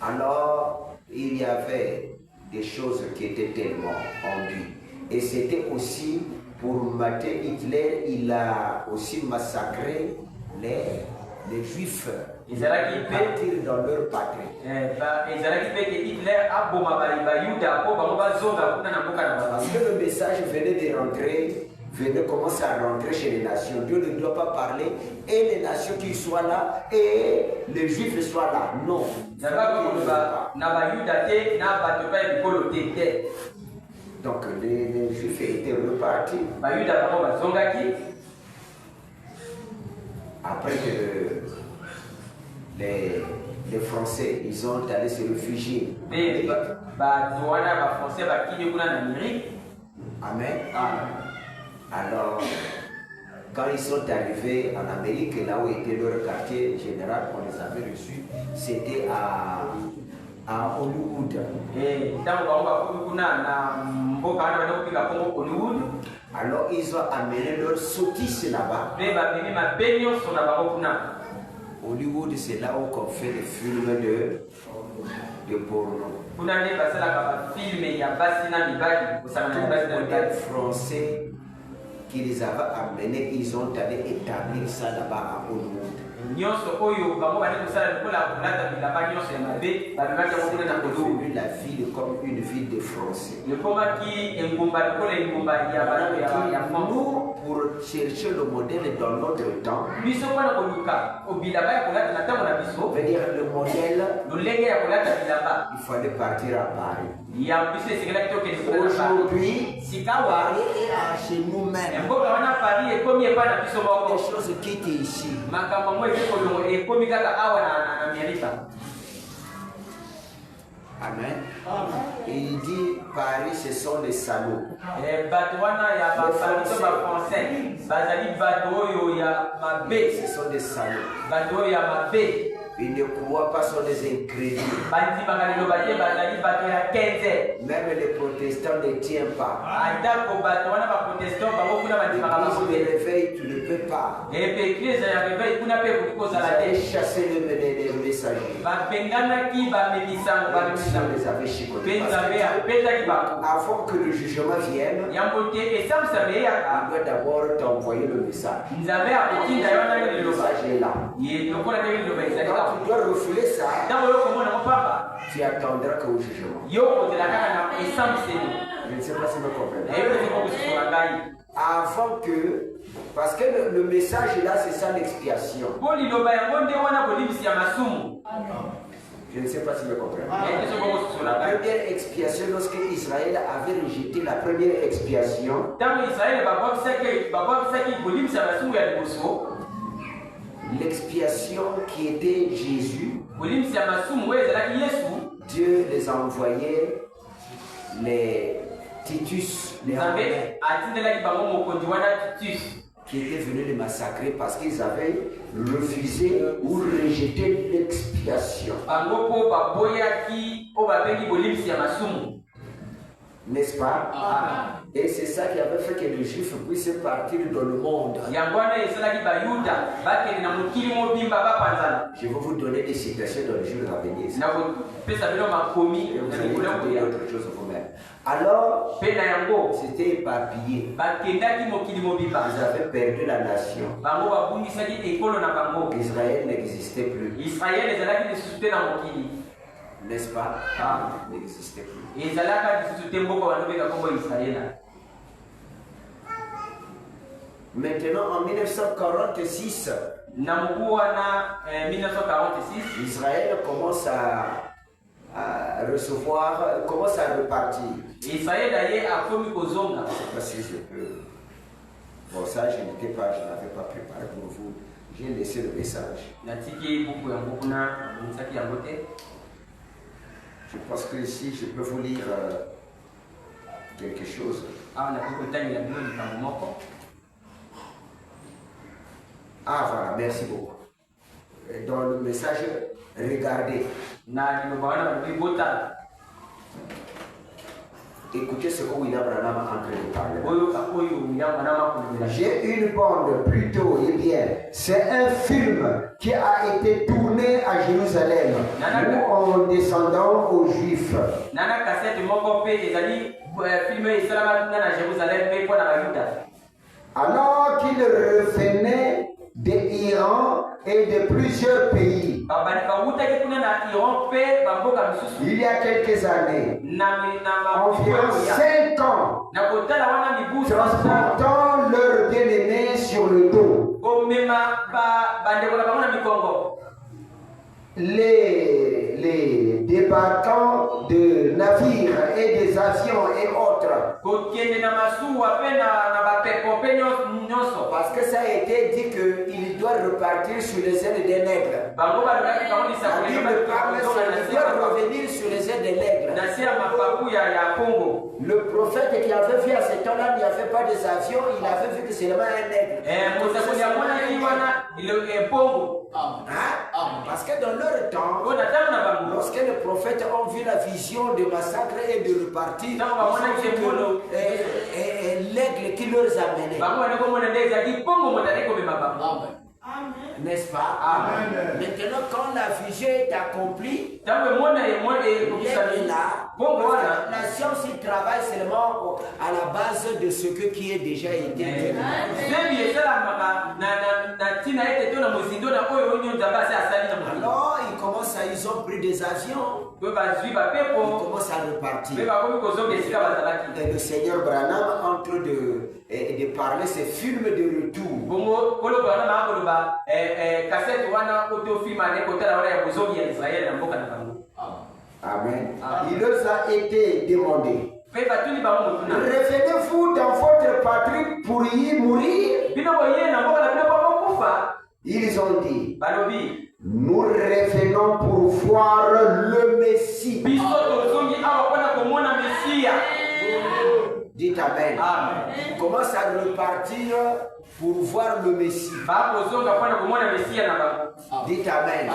Alors, il y avait des choses qui étaient tellement endues. Et c'était aussi pour mater Hitler, il a aussi massacré les Juifs. Ils partirent dans leur patrie. Parce que le message venait de rentrer, venait commencer à rentrer chez les nations. Dieu ne doit pas parler et les nations qui soient là et les Juifs soient là. Non. Donc les Juifs étaient repartis. Après que les Français, ils ont allé se réfugier. Amen. Alors, quand ils sont arrivés en Amérique, là où était leur quartier général, on les avait reçus, c'était à Hollywood. Alors, ils ont amené leur sautisses là-bas. Hollywood, c'est là où on fait des films de porno. Tous les modèles français qui les avaient amenés, ils ont allé établir ça là-bas à Hollywood. La ville comme une ville de Français. Nous, pour chercher le modèle dans notre temps, veut dire le modèle, il fallait partir à Paris. Aujourd'hui, Paris est chez nous-mêmes. Les choses quittent ici. Amen. Et il dit Paris, ce sont les salauds. Ce sont des salauds. Ils ne croient pas, sont des incrédules. Même les protestants ne tiennent pas. Ils les réveillent, tu ne peux pas. Ils avaient chassé les messagers. Ils les avaient chicotés. Avant que le jugement vienne, il doit d'abord t'envoyer le message. Le message est là. Quand tu dois refouler ça, tu attendras qu'au jugement. Je ne sais pas si vous comprenez. Avant que, parce que le message là, c'est ça l'expiation. Je ne sais pas si vous comprenez. La première expiation, lorsque Israël avait rejeté la première expiation, l'expiation qui était Jésus, Dieu les a envoyés, les Titus, les qui étaient venus les massacrer parce qu'ils avaient refusé ou rejeté l'expiation. N'est-ce pas? Et c'est ça qui avait fait que les Juifs puissent partir dans le monde. Je vais vous donner des citations dans les jours à venir. Et vous allez trouver autre chose vous-même. Alors, c'était éparpillé. Ils avaient perdu la nation. Israël n'existait plus. N'est-ce pas? N'existait plus. Maintenant, en 1946, Israël commence à recevoir, commence à repartir. Je ne sais pas si je peux. Bon, ça, je n'avais pas préparé pour vous. J'ai laissé le message. Je pense que ici, je peux vous lire quelque chose. Ah, voilà, merci beaucoup. Dans le message, regardez. Écoutez ce que William Branham est en train de parler. J'ai une bande plutôt, eh bien, c'est un film qui a été tourné à Jérusalem, où en descendant aux Juifs. Alors qu'il revenait d'Iran et de plusieurs pays. Il y a quelques années, environ 5 ans, transportant leurs bien-aimés sur le dos. Les débarquants de navires et des avions et autres. Parce que ça a été dit qu'il doit repartir sur les ailes des nègres. La Bible parle qu'il doit revenir sur les ailes des nègres. Le prophète qui avait vu à ce temps-là, il n'y avait pas des avions, il avait vu que c'est seulement un nègre. Parce que dans leur temps, lorsque les prophètes ont vu la vision de massacre et de repartir, l'aigle qui leur a menés. N'est-ce pas? Amen. Maintenant, quand la vision est accomplie, l'aigle là, la science il travaille seulement à la base de ce qui est déjà été dit. Alors, ils ont pris des avions. Ils commencent à repartir. Et le Seigneur Branham est en train de parler ces films de retour. Amen. Il leur a été demandé. Revenez-vous dans votre patrie pour y mourir? Ils ont dit, nous revenons pour voir le Messie. Dites Amen. Amen. Commence à repartir pour voir le Messie. Dites Amen.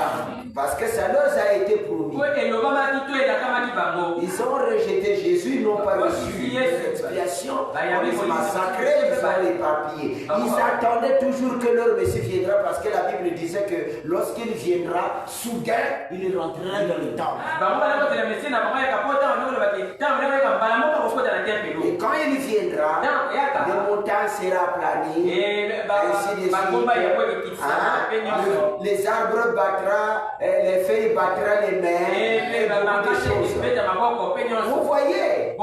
Parce que ça leur a été promis. Ils ont rejeté Jésus, ils n'ont pas reçu l'expiation. On les massacrait, ils ont les papiers. Ils attendaient toujours que leur Messie viendra parce que la Bible disait que lorsqu'il viendra, soudain, il rentrera dans le temple. Et quand il viendra, les montagnes seront aplanies. Les arbres battront, les feuilles battront les mains. Vous voyez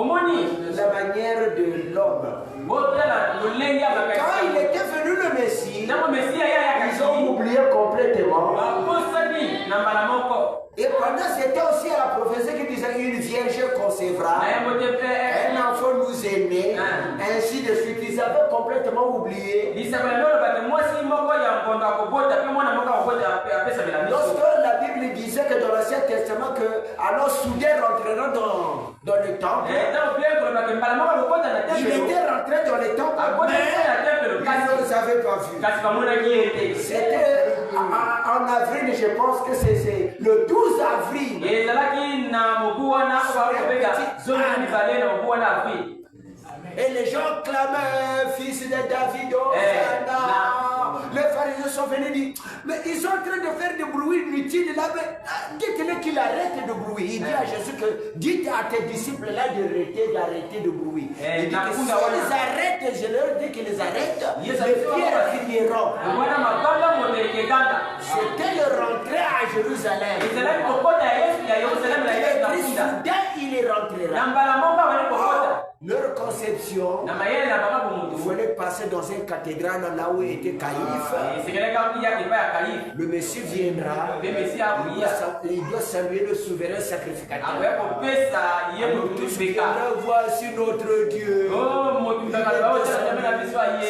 la manière de l'homme. Quand il était venu le Messie, ils ont oublié complètement. Et pendant ce temps aussi, à la prophétie qui disait une vierge concevra, un enfant nous est né, ainsi de suite. Ils avaient complètement oublié. Lorsque la Bible disait que dans l'Ancien Testament, que alors soudain rentrera dans le temple, il était rentré dans le temple, mais ils ne les avaient pas vus. C'était en avril, je pense que c'est le 12 avril. Et les gens clamaient, fils de David, les pharisiens sont venus dire, mais ils sont en train de faire du bruit inutile là, mais dites-le qu'il arrête de bruit. Il dit à Jésus que dites à tes disciples là d'arrêter de bruit. Il dit que si ils arrêtent, je leur dis qu'ils arrêtent, les pierres finiront. C'était le rentrée à Jérusalem. Il est rentré là. Leur conception, il fallait passer dans une cathédrale là où était Caïphe. Le Messie viendra, il doit saluer le souverain sacrificateur. Voici notre Dieu.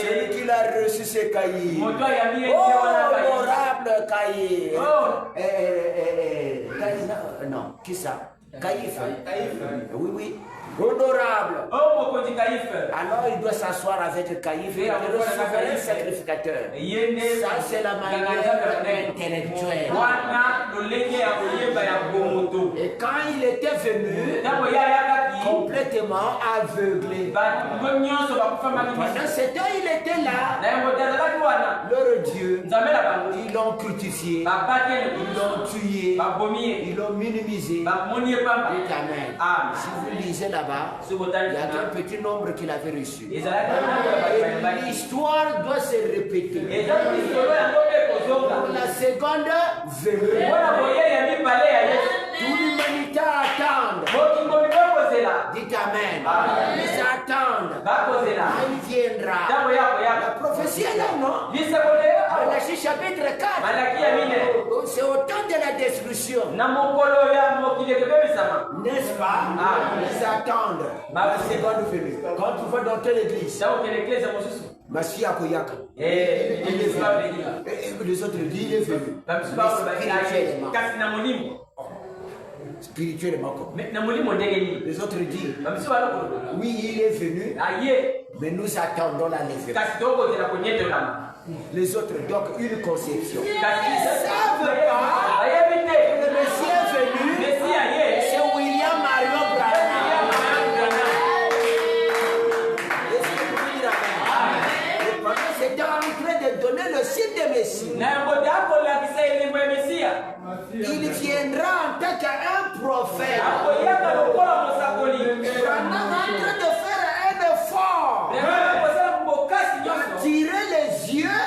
Celui qui l'a reçu, c'est Caïphe. Oh, honorable Caïphe. Non, qui ça? Caïphe. Oui, oui. Honorable. Alors il doit s'asseoir avec Caïphe, le souverain sacrificateur. Ça, c'est la manière intellectuelle. Et quand il était venu, complètement aveuglé, pendant ce temps, il était là. Leur Dieu, ils l'ont crucifié, ils l'ont tué, ils l'ont minimisé. Amen. Si vous lisez là-bas, il y a un petit nombre qu'il avait reçu. L'histoire doit se répéter. Pour la seconde venue, toute l'humanité attend. Dites Amen. Ils attendent. Il viendra. La prophétie est là, non? Malachie chapitre 4. C'est au temps de la destruction. N'est-ce pas? Ils attendent la seconde venue. Quand tu vas dans telle église, Massia Koyaka. Et les autres disent il est venu. Spirituellement. Les autres disent oui, il est venu, mais nous attendons la levée. Les autres, donc une conception. Ils ne savent pas que le Messie est venu, c'est William Marion Branham. Et pendant c'était en train de donner le signe de Messie. Il viendra en tant qu'un prophète. Branham en train de faire un effort. Attirer les yeux,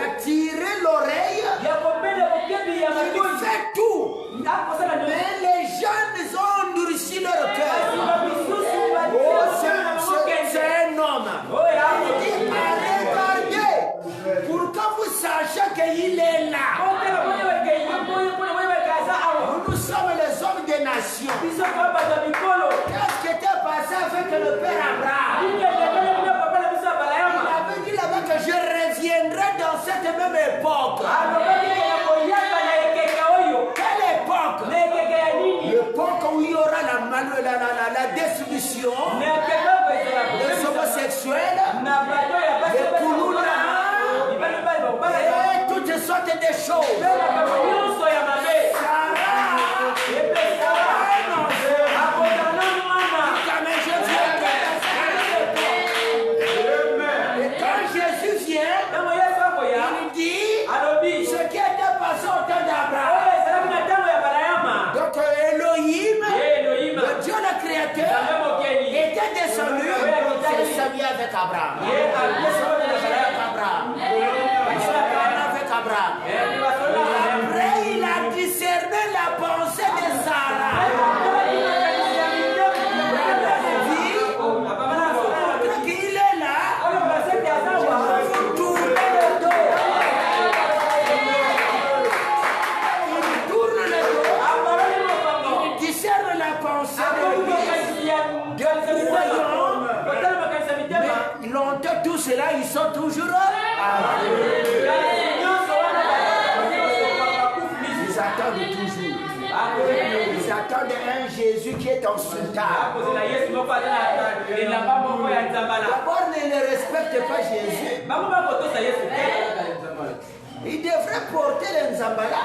attirer l'oreille, il fait tout. Mais les jeunes ont endurci leur cœur. C'est un homme. Il dit, regardez, pour que vous sachiez qu'il est là. Nous sommes les hommes des nations. Qu'est-ce qui était passé avec le père Abraham? Il avait dit là-bas que je reviendrai dans cette même époque. Quelle époque? L'époque où il y aura la destruction des homosexuels, des koulouna et toutes sortes de choses. Avec Abraham. Après, il a discerné la pensée de Sarah. Il est là. Tourne le dos. Il tourne le dos. Il discerne la pensée de voyons. Longtemps, tout cela, ils sont toujours ils attendent toujours. Ils attendent un Jésus qui est en soutane. D'abord, ne respectent pas Jésus. Ils devraient porter les Nzambala.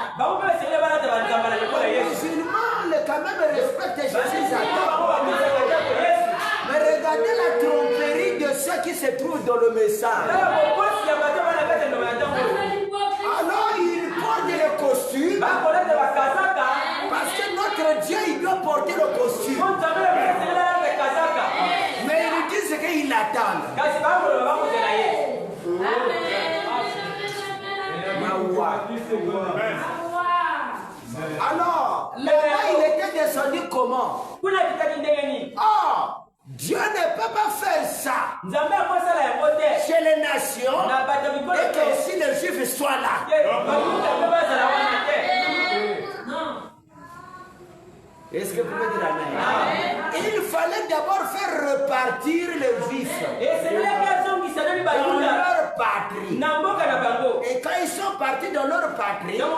Les musulmans, quand même, respectent Jésus. Mais regardez la tromperie de ceux qui se trouvent dans le message. Alors ils portent le costume. Parce que notre Dieu, il doit porter le costume. Mais ils disent qu'ils l'attendent. Alors, là-bas, il était descendu comment? Oh! Dieu Dieu ne peut pas faire ça chez les nations et que aussi les Juifs soient là. Est-ce que vous pouvez dire Amen? Il fallait d'abord faire repartir les Juifs dans leur patrie. Et quand ils sont partis dans leur patrie, on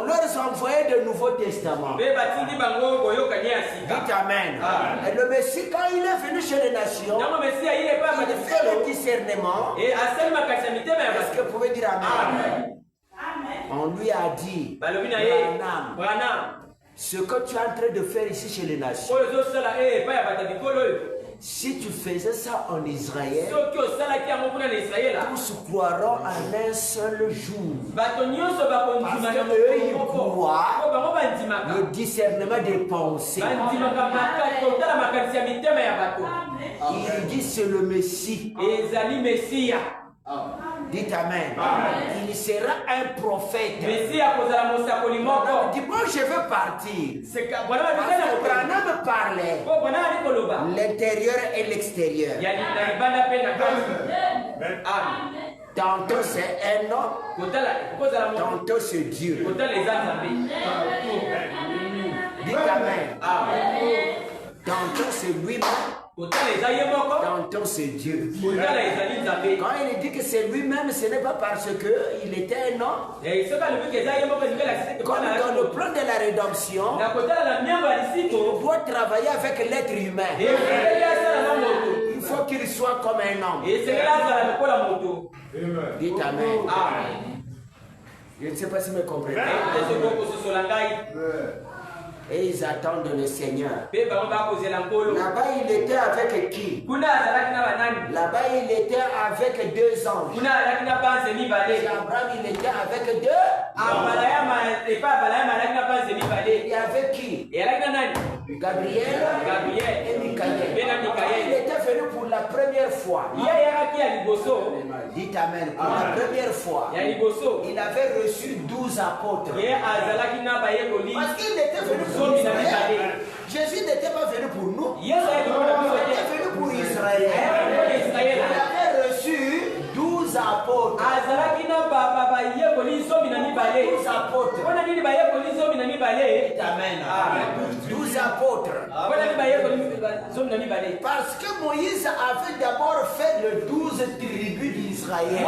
leur envoyait de Nouveaux Testaments. Dites Amen. Et le Messie, quand il est venu chez les nations, il fait le discernement. Est-ce que vous pouvez dire Amen? On lui a dit, Branham, ce que tu es en train de faire ici chez les nations, si tu faisais ça en Israël, tous croiront en un seul jour. Parce qu'eux, ils croient le discernement des pensées. Il dit c'est le Messie. Dites Amen. Il sera un prophète. Dis-moi, je veux partir. Parce que Branham parlait l'intérieur et l'extérieur. Tantôt c'est un homme, tantôt c'est Dieu. Dites Amen. Tantôt c'est lui-même, tantôt c'est Dieu. Quand il dit que c'est lui-même, ce n'est pas parce qu'il était un homme. Comme dans le plan de la rédemption, il doit travailler avec l'être humain. Il faut qu'il soit comme un homme. Dites Amen. Je ne sais pas si vous me comprenez. Et ils attendent le Seigneur. Là-bas, il était avec qui? Là-bas, il était avec 2 anges. Abraham, il était avec 2. Il y avait qui? Gabriel et Michael. Il était venu pour la première fois. Dites Amen. Pour la première fois, il avait reçu 12 apôtres. Parce qu'il était venu pour Israël. Jésus n'était pas venu pour nous. Il était venu pour Israël. Il avait reçu 12 apôtres. 12 apôtres. Amen. 12 apôtres. Parce que Moïse avait d'abord fait les 12 tribus d'Israël.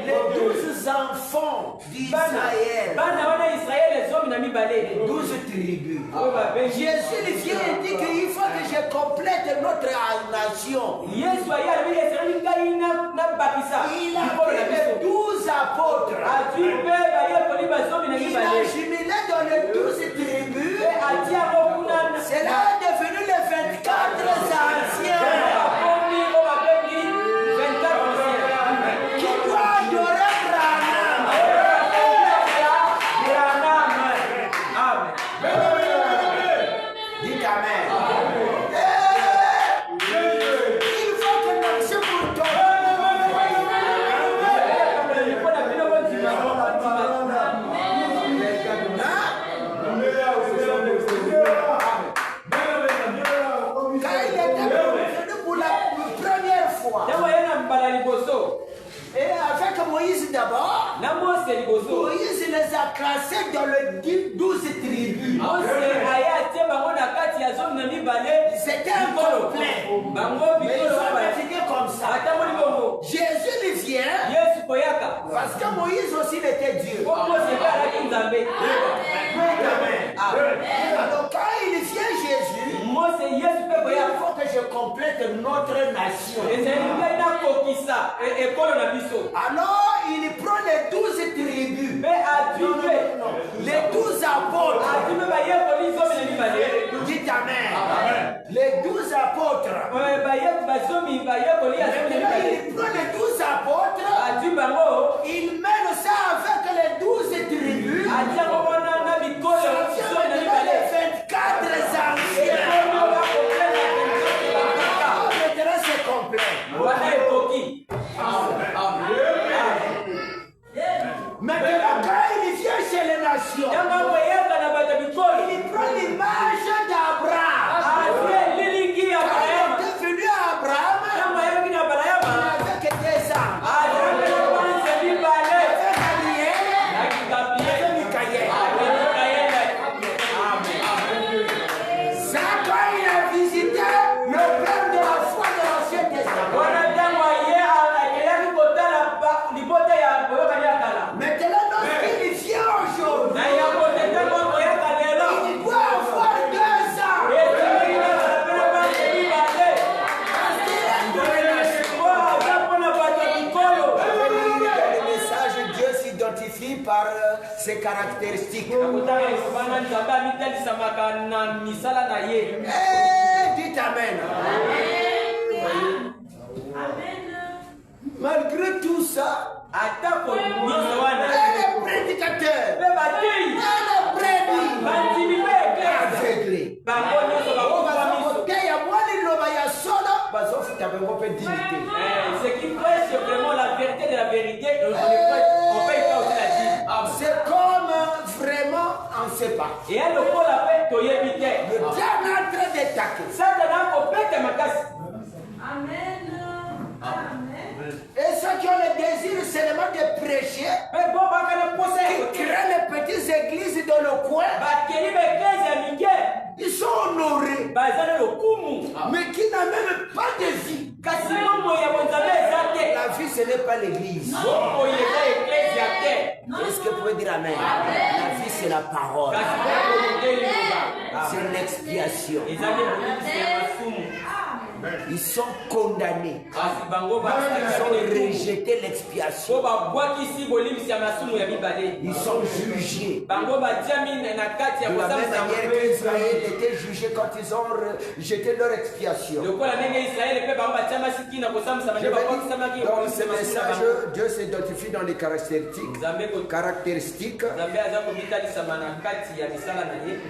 Les 12 enfants d'Israël. Les 12 tribus. Jésus vient et dit qu'il faut que je complète notre nation. Il a pris les 12 apôtres. Il a jumelé dans les 12 tribus. C'est là devenu les 24 anciens. Qui doit adorer Branham. Dites Amen. Il faut que nous marchions pour toi. Et avec Moïse d'abord, Moïse les a classés dans les 12 tribus. C'était un complet. Mais ils sont fatigués comme ça. Jésus lui vient parce que Moïse aussi était Dieu. Alors quand il vient Jésus, il faut que je complète notre nation. Alors il prend les 12 tribus, les 12 apôtres. Dites Amen. Les 12 apôtres. Il prend les 12 apôtres, il mène ça avec les 12 tribus. Les 24 anciens. Maintenant c'est complet. Maintenant quand il vient chez les nations, il prend ses caractéristiques. Dites Amen. Malgré tout ça, elle est prédicateur. Elle est aveuglée. Ce qui prêche vraiment la vérité de la vérité, on ne paye pas aussi la dîme. C'est comme vraiment, on ne sait pas. Et elle ne peut la paix, tu y es Le diable est en train d'attaquer. Amen. Et ceux qui ont le désir seulement de prêcher, qui créent les petites églises dans le coin, ils sont honorés, mais qui n'ont même pas de vie. La vie, ce n'est pas l'église. Est-ce que vous pouvez dire Amen? La vie, c'est la parole. C'est l'expiation. Ils sont condamnés. Ils ont rejeté l'expiation. Ils sont jugés. De la même manière qu'Israël était jugé quand ils ont rejeté leur expiation. Dans ce message, Dieu s'identifie dans les caractéristiques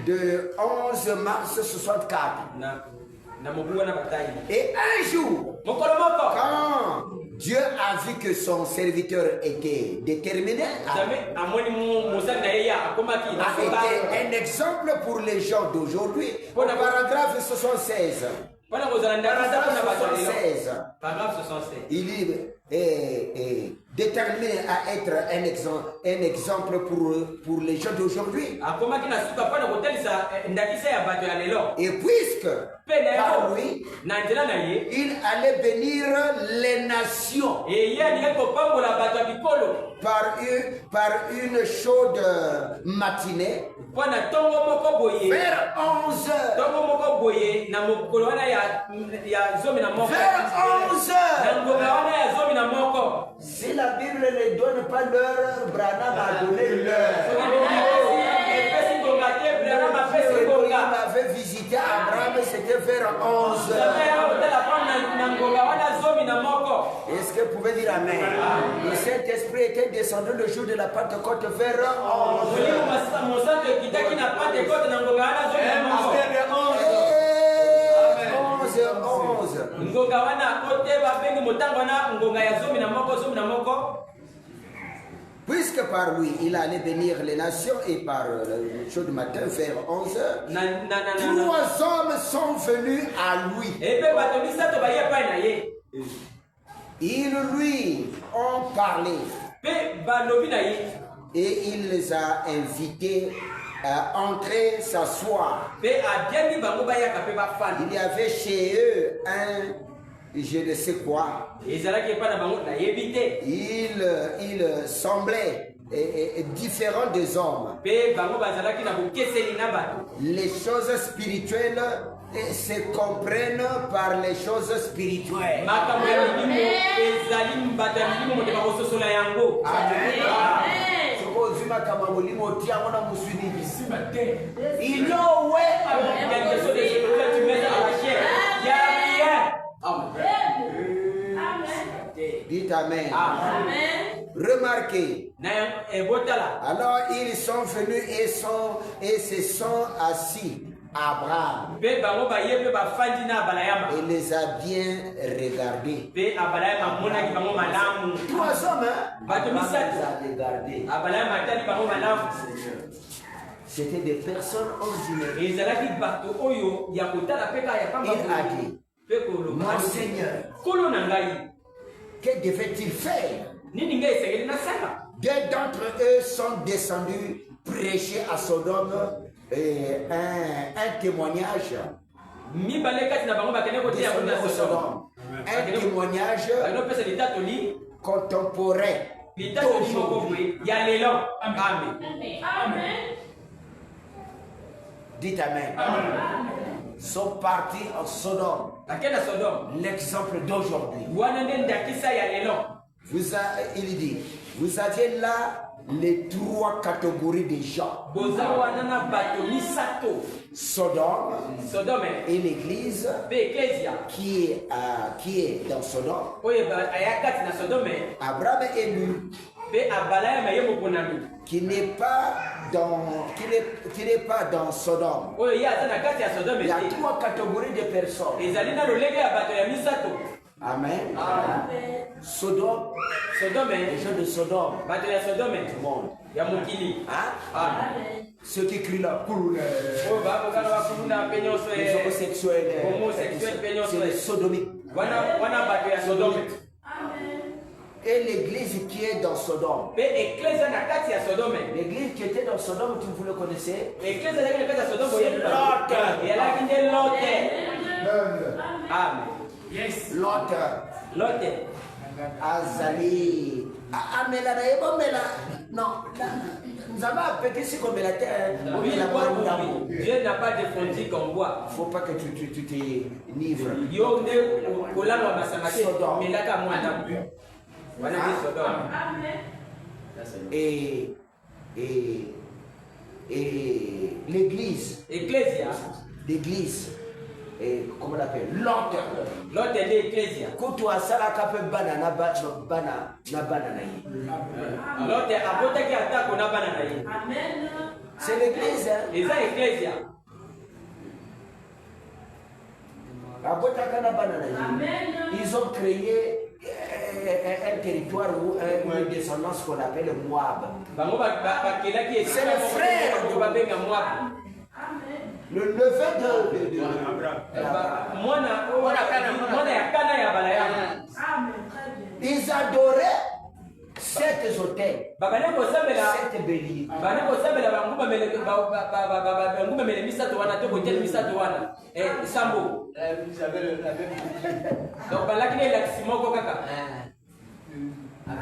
de 11 mars 64. Et un jour, quand Dieu a vu que son serviteur était déterminé, a été un exemple pour les gens d'aujourd'hui. Paragraphe 76. Paragraphe 76. Il est déterminé à être un exemple pour les gens d'aujourd'hui. Et puisque par lui, il allait bénir les nations par une chaude matinée vers 11 heures. Vers 11 heures. Si la Bible ne donne pas l'heure, Branham a donné l'heure. Il avait visité Abraham, c'était vers 11 heures. Est-ce que vous pouvez dire Amen? Le Saint-Esprit était descendu le jour de la Pentecôte vers 11 heures. 11. Puisque par lui, il allait bénir les nations et par le jour du matin vers 11 heures, 3 hommes sont venus à lui. Ils lui ont parlé et il les a invités à entrer s'asseoir. Il y avait chez eux un je ne sais quoi. Il semblait différent des hommes. Les choses spirituelles se comprennent par les choses spirituelles. Il know dites Amen. Remarquez. Alors ils sont venus et se sont assis. Abraham. Il les a bien regardés. 3 hommes, c'était des personnes ordinaires. Il a dit, mon Seigneur, que devait-il faire? 2 d'entre eux sont descendus prêcher à Sodome un témoignage. Un témoignage contemporain. Dites Amen. Sont partis en Sodome. L'exemple d'aujourd'hui. Il dit, vous aviez là les 3 catégories de gens. Sodome et l'église qui est dans Sodome. Abraham est élu, qui n'est pas dans Sodome. Il y a 3 catégories de personnes. Amen. Sodome, les gens de Sodome, tout le monde. Hein? Ceux qui crient là, les homosexuels, c'est les sodomites. Et l'église qui est dans Sodome. L'église qui était dans Sodome, vous le connaissez? Amen. Yes. Lot. Azali. Amela na ebo mela. Non. Nous avons appelé ici comme la terre. Dieu n'a pas de fondue qu'on boit. Faut pas que tu t'enivres. Et l'église. L'église. Et comment on l'appelle? L'autre est l'ecclésia. Quand à ça, la cape banana l'autre est abota qui attaque on a banana. Amen. C'est l'église. Les ecclésia. Abota kana banana. Ils ont créé un territoire ou une descendance qu'on appelle Moab. C'est le frère de Moab. Le neveu de ils adoraient 7 hôtels, 7 béliers.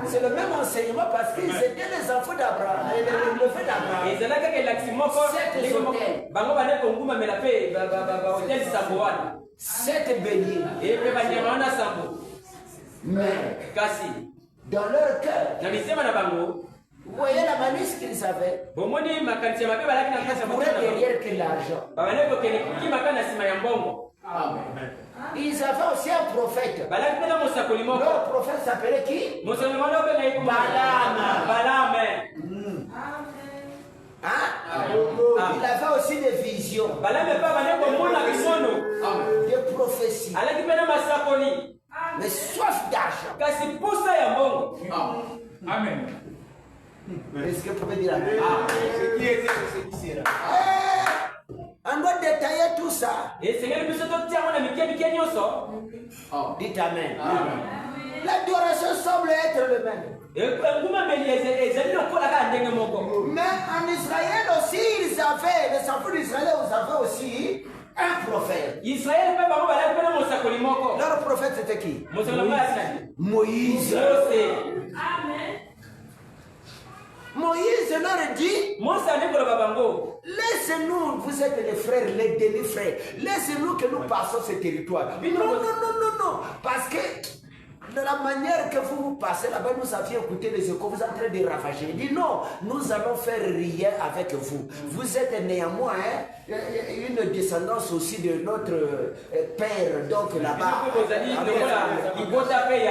C'est le même enseignement parce qu'ils étaient les enfants d'Abraham, le neveu d'Abraham. 7 béliers. Mais dans leur cœur, vous voyez la malice qu'ils avaient. Pour derrière que l'argent. Ils avaient aussi un prophète. Leur prophète s'appelait qui? Balaam. Il avait aussi des visions, des prophéties, mais soif d'argent. Amen. Est-ce que vous pouvez dire amen? On doit détailler tout ça. Dites amen. L'adoration semble être le même. Mais en Israël aussi, les enfants d'Israël avaient aussi un prophète. Leur prophète c'était qui? Moïse. Moïse leur dit, laissez-nous, vous êtes les frères, les demi-frères, laissez-nous que nous passons ce territoire. Non, parce que de la manière que vous passez là-bas, nous avions écouté les échos, vous êtes en train de ravager. Il dit non, nous allons faire rien avec vous. Vous êtes néanmoins une descendance aussi de notre père, donc là-bas. On doit payer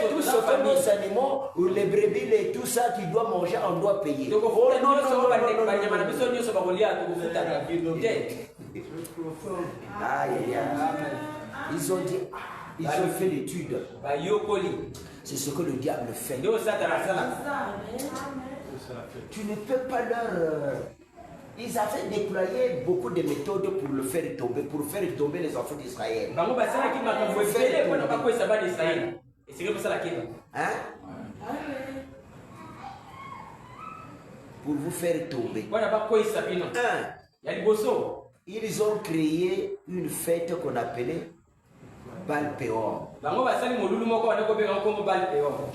tout ce que nos animaux, les brebis, et tout ça qui doit manger, on doit payer. Ils ont dit, ils ont fait l'étude. C'est ce que le diable fait. Tu ne peux pas leur... Ils avaient déployé beaucoup de méthodes pour le faire tomber, pour faire tomber les enfants d'Israël. Hein? Pour vous faire tomber. Ils ont créé une fête qu'on appelait Baal-Péor. On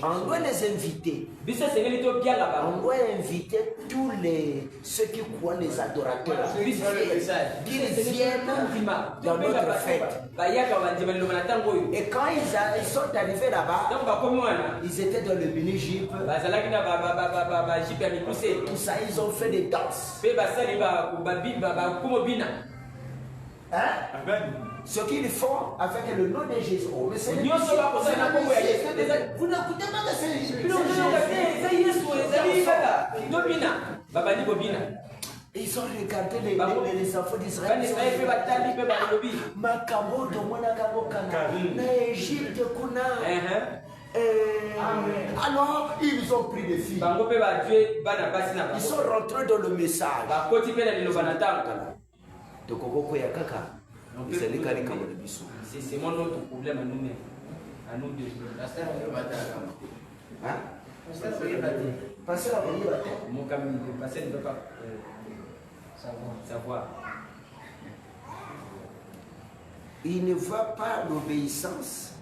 On doit les inviter. On doit inviter tous ceux qui croient, les adorateurs, qu'ils viennent dans notre fête. Et quand ils sont arrivés là-bas, ils étaient dans le mini-jeep. Tout ça, ils ont fait des danses. Hein? Ce qu'ils font avec le nom de Jésus. Oh, mais c'est vous n'écoutez pas que c'est Jésus. Ils ont regardé les enfants d'Israël. Alors, ils ont pris des filles. Ils sont rentrés dans le message. C'est mon autre problème à nous-mêmes. À nous deux. Hein? Pasteur a venu bâtir. Mon camion, le pasteur ne peut pas savoir. Il ne voit pas l'obéissance.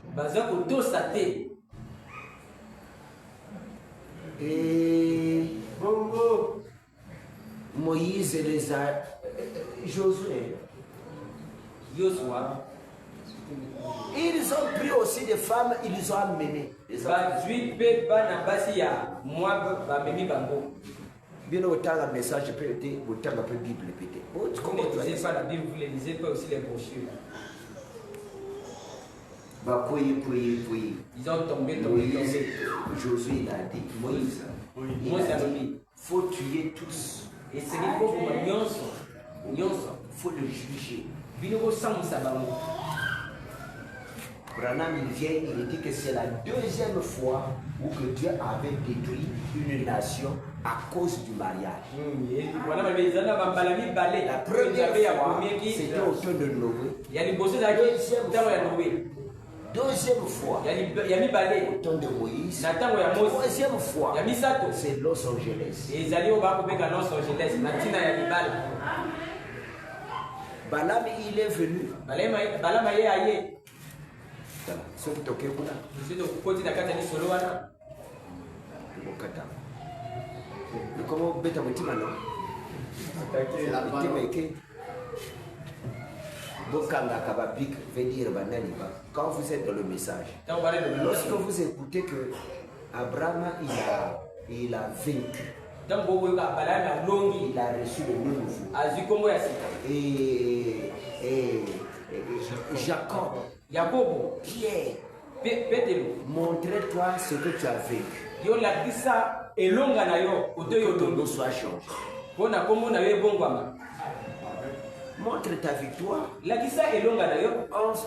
Et Moïse et les Josué. Ils ont pris aussi des femmes, ils les ont amenées. Bien autant le message peut être, autant la Bible peut être. Comme vous ne lisez pas la Bible, vous ne lisez pas aussi les brochures. Ils ont tombé. Josué il a dit, Moïse, il faut tuer tous. Et c'est qu'il faut Il faut le juger. Branham il vient, il dit que c'est la deuxième fois où que Dieu avait détruit une nation à cause du mariage. La première fois, c'était au temps de Noé. Deuxième fois, au temps de Moïse. Troisième fois, c'est Los Angeles. Balaam il est venu. Quand vous êtes dans le message, lorsque vous écoutez que Abraham il a vaincu, il a reçu le nouveau. Et Jacob, Pierre, montre-toi ce que tu as vécu. Que ton nom soit changé. Montre ta victoire.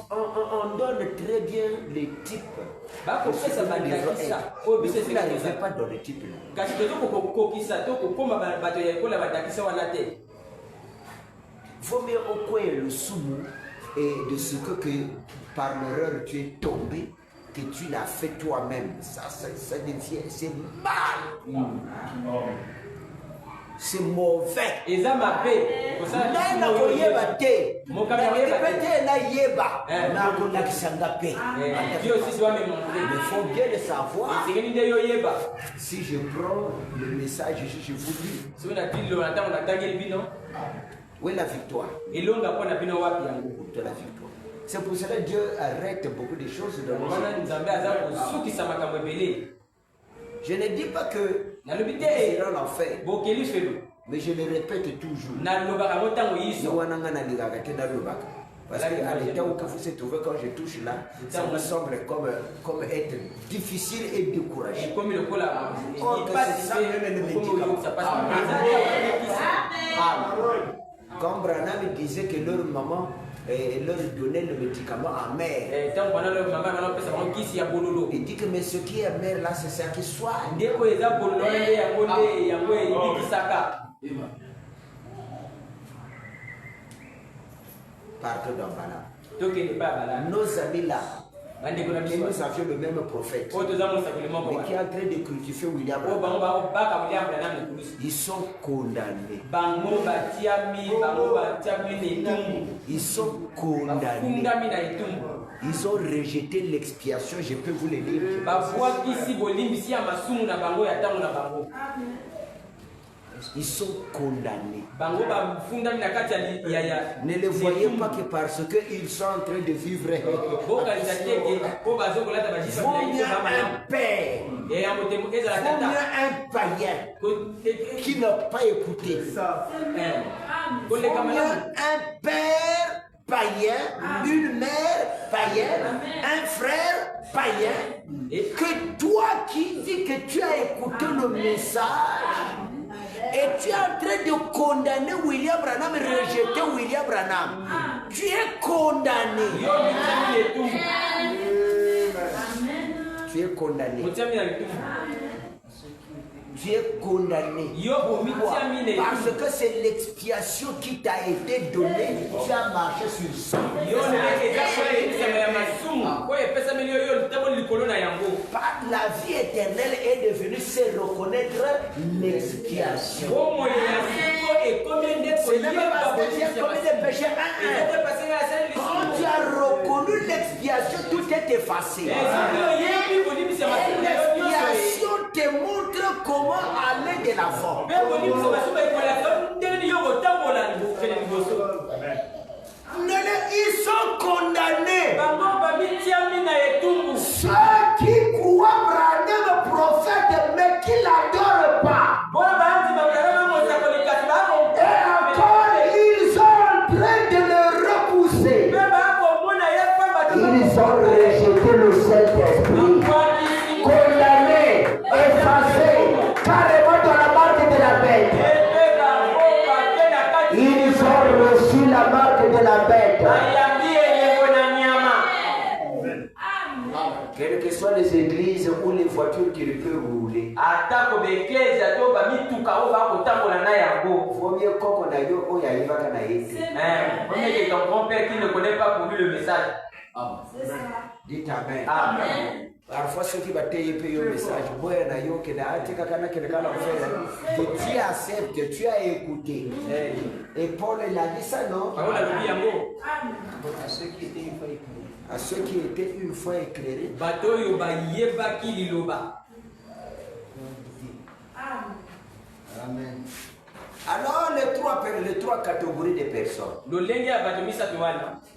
On donne très bien les types. Mais vous n'arrivez pas dans les types. Vaut mieux au coin le soumou et de ce que par l'erreur tu es tombé, que tu l'as fait toi-même. Ça devient, c'est mal. C'est mauvais. Il faut bien le savoir. Si je prends le message, je vous dis. Où est la victoire? De la victoire. C'est pour cela que Dieu arrête beaucoup de choses dans le monde. Je ne dis pas que c'est dans l'enfer. Mais je le répète toujours. Parce qu'à l'état où vous êtes trouvé, quand je touche là, ça me semble comme être difficile et découragé. Comme Branham disait que leur maman leur donnait le médicament amer. Il dit que mais ce qui est amer là, c'est ça qui soigne. Partons dans Bala. Nos amis là, et nous avions le même prophète, mais qui est en train de crucifier William. Ils sont condamnés. Ils sont condamnés. Ils ont rejeté l'expiation, je peux vous le dire. Ils sont condamnés. Ne les voyez pas que parce qu'ils sont en train de vivre. Vaut mieux un père, vaut mieux un païen qui n'a pas écouté. Vaut mieux un père païen, une mère païenne, un frère païen, que toi qui dis que tu as écouté le message et tu es en train de condamner William Branham et rejeter William Branham. Tu es condamné. Tu es condamné. Tu es condamné. Pourquoi? Parce que c'est l'expiation qui t'a été donnée. Tu as marché sur ça. La vie éternelle est devenue se reconnaître l'expiation. Ce n'est pas parce que tu as commis des péchés. Quand tu as reconnu l'expiation, tout est effacé. L'expiation te montre comment aller de l'avant. Ils sont condamnés. Ceux qui croient Branham prophète mais qui ne l'adorent pas. Et encore ils sont en train de le repousser. Ils ont rejeté le Saint-Esprit. Condamnés, effacés, carrément dans la marque de la bête. Ils ont reçu la marque de la bête. Quelles que soient les églises ou les voitures qui peuvent rouler. Faut mieux qu'on a eu au Yaïva Kanaïs. Ton grand-père qui ne connaît pas pour lui le message. Dites Amen. Amen. Parfois, ceux qui battent le message, que tu acceptes, que tu as écouté. Et Paul il a dit ça, non? À ceux qui étaient une fois éclairés. Amen. Alors, les trois catégories de personnes.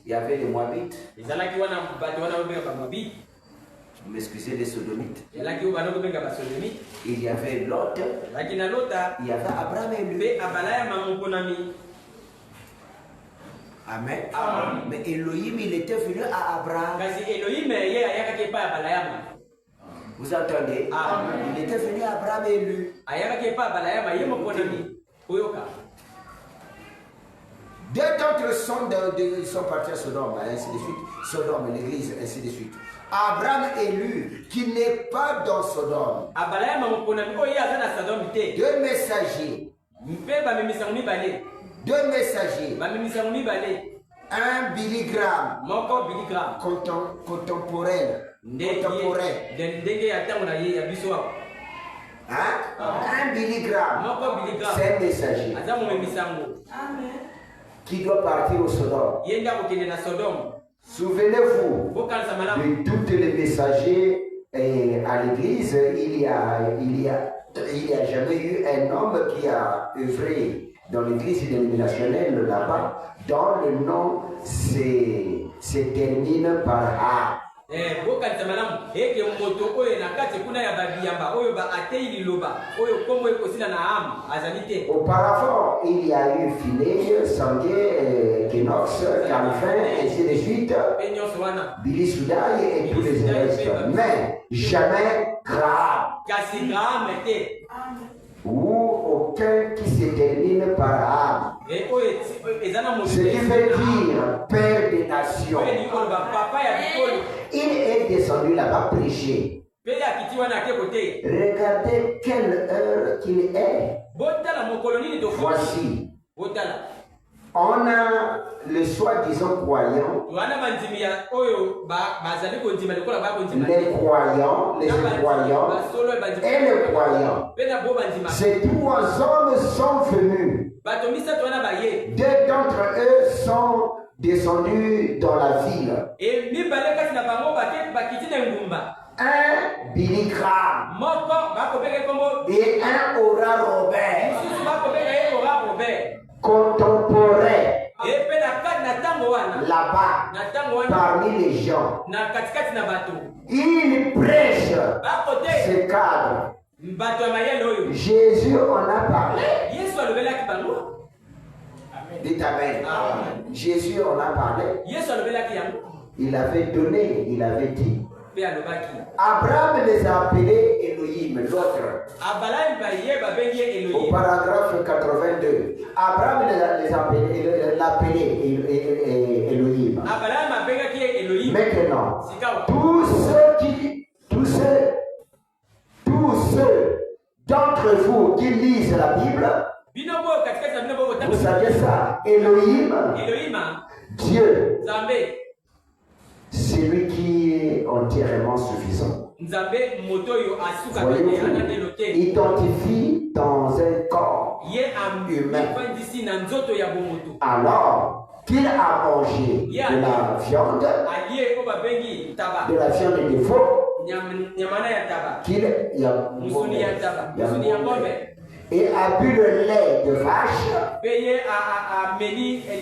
Il y avait les Moabites. Vous m'excusez, les Sodomites. Il y avait Lot. Il y avait Abraham et lui. Amen. Mais Elohim, il était venu à Abraham. Vous entendez? Il était venu à Abraham et lui. Deux d'entre eux sont partis à Sodome, ainsi de suite. Sodome, l'église, ainsi de suite. Abraham élu, qui n'est pas dans Sodome. Deux messagers. Deux messagers. Un Billy Graham. Contemporain. Hein? Un Billy Graham. C'est un messager. Qui doit partir au Sodome. Souvenez-vous de tous les messagers à l'église, il y a jamais eu un homme qui a œuvré dans l'église dénominationnelle là-bas, dont le nom se termine par A. Auparavant, il y a eu Phiné, Sanguet, Kenox, Calvin, ainsi de suite, Billy Soudaï et tous les autres. Mais jamais Graham. Ou aucun qui se termine par âme. Ce qui veut dire père des nations. Il est descendu là-bas prêcher. Regardez quelle heure qu'il est. Voici. On a les soi-disant croyants, les croyants, les incroyants et les croyants. Ces trois hommes sont venus. Deux d'entre eux sont descendu dans la ville. Et mibale kati na bango bakiti na ngumba. Un Billy Graham Moko bakobeke kombo et un Ora Robert, mususu bakobeka ye Ora Robert. contemporains Et pe na kati na tango wana. là-bas Na tango wana parmi les gens. na katikati na bato. Il prêche Bakote ce cadre. bato ya mayele oyo. Jésus en a parlé. Yesu alobelaki bango. Dites Amen. Jésus en a parlé. Yesu alobelaki yango. Il avait donné, il avait dit. Pe alobaki. Abraham les a appelés Elohim, l'autre. Abraham baye babengi ye Au Elohim. paragraphe 82. Abraham l'appelait Elohim. Abraham abengaki ye Elohim. Maintenant, Sikawa. tous ceux d'entre vous qui lisent la Bible, Binobo katikati na binobo vous tango. savez ça, Elohim, Elohim, Dieu, Nzambe, c'est lui qui est entièrement suffisant. Nzambe moto yo asuka Voyez-vous, bete anane loke. identifie dans un corps Ye am humain. fandisi na nzoto ya bomoto. Alors qu'il a mangé de la viande, Aliye ko babengi taba. de la viande de veau, Nyamana ya taba. qu'il y a Musuni ya taba. Musuni ya ngombe. et a bu le lait de vache, Peye a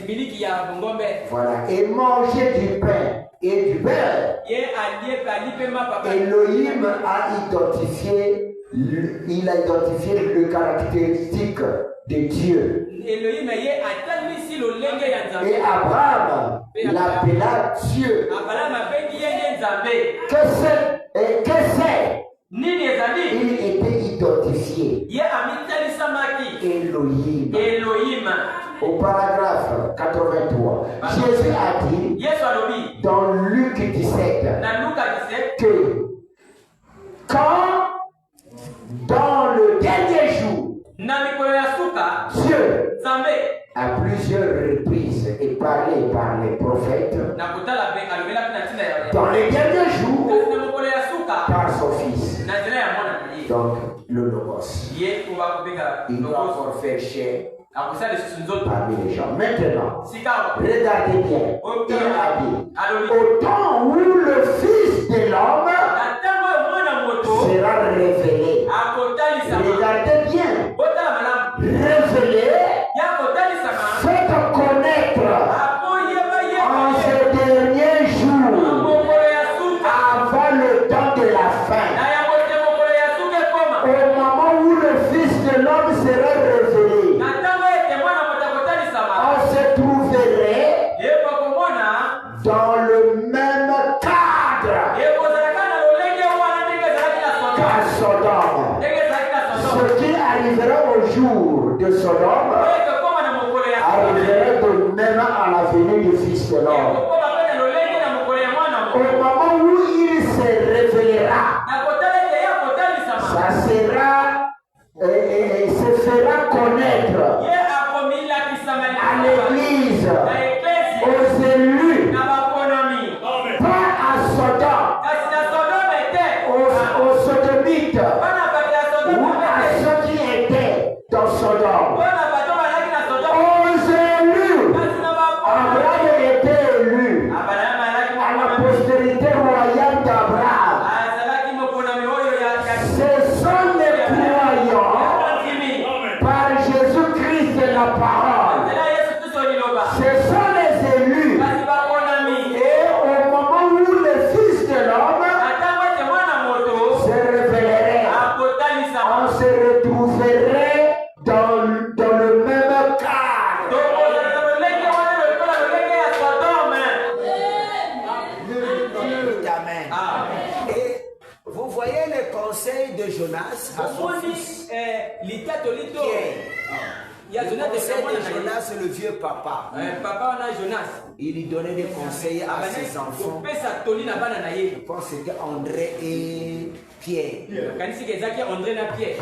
miliki ya ngombe. voilà, et mangé du pain et du beurre. Ye alipe ma papa. Elohim a identifié, il a identifié le caractéristique de Dieu. Elohim ye atali si lo lenge ya Nzambe. Et Abraham l'appela Dieu. Abraham abengi ye Nzambe. Que c'est? Nini ezali? Il était identifié. Ye amitali samaki. Elohim. Elohim. Au paragraphe 83, Jésus a dit Yesu alobi. dans Luc 17 Na Luka 17. que quand dans le dernier jour, Na mikolo ya suka. Dieu Nzambe. à plusieurs reprises est parlé par les prophètes, Na kutala be alobela pina tina ya. dans les derniers jours Kasi na mikolo ya suka. par son Fils. Na nzela ya mwana na ye. Donc le Logos. Ye kuba kubega. Il doit encore faire chair Akusali susu nzoto. parmi les gens. Maintenant, Sikawa. regardez bien. Il a dit, Alobi. au temps où le Fils de l'homme Na tango ya mwana moto. sera révélé. Akotali sama. Regardez bien. Botala malamu. Révélé, Ya kotali sama. faites connaître Apo yeba en yeba. ces derniers jours, Mokolo ya suka. avant le temps de la fin, Na ya kote mokolo ya suka koma. au moment où le Fils de l'homme sera révélé, Na tango ete mwana moto akotali sama. on se trouverait Yepa komona. dans le même cadre Ekozalaka na lolenge wana ndenge ezalaki na Sodome. qu'à Sodome. Ndenge ezalaki na Sodome. Ce qui arrivera au jour de Sodome Oyo ekokoma na mokolo ya arrivera de même à la venue du Fils de l'homme. ekokoma mpe na lolenge na mokolo ya mwana Au moto. moment où il se révélera, Na kotala ete ye akotalisama. ça sera, se fera connaître Ye akomilakisama à l'Église, na eklesi aux élus, na bakonomi. pas à Sodome, Kasi na Sodome te. aux sodomites, Bana bato ya ou Sodome à te. ceux qui étaient dans Sodome, Bana bato balaki na Sodome. aux élus. Kasi na bakonomi. Abraham était élu Abraham alaki à la mokonomi. postérité royale d'Abraham. Azalaki mokonomi oyo ya Ce sont les croyants Kimi. par Jésus-Christ de la parole. Nzela Yesu Kristo liloba. Ce sont les élus. Kasi bakonomi. Et au moment où le Fils de l'homme Atango ete mwana moto se révélerait, akotalisama. on se retrouverait dans le même cadre. Tokozala na lolenge wana lokola lolenge ya Sodome. Amen. Et vous voyez les conseils de Jonas à son Omoni fils. litato lito ya Le Jonas conseil mwana de na ye. Jonas, c'est le vieux papa. Papa wana Jonas Il lui donnait des conseils à ses enfants. kopesa toli na bana na Je ye. pense que c'était André et Pierre. Kanisi ke ezalaki André na Pierre.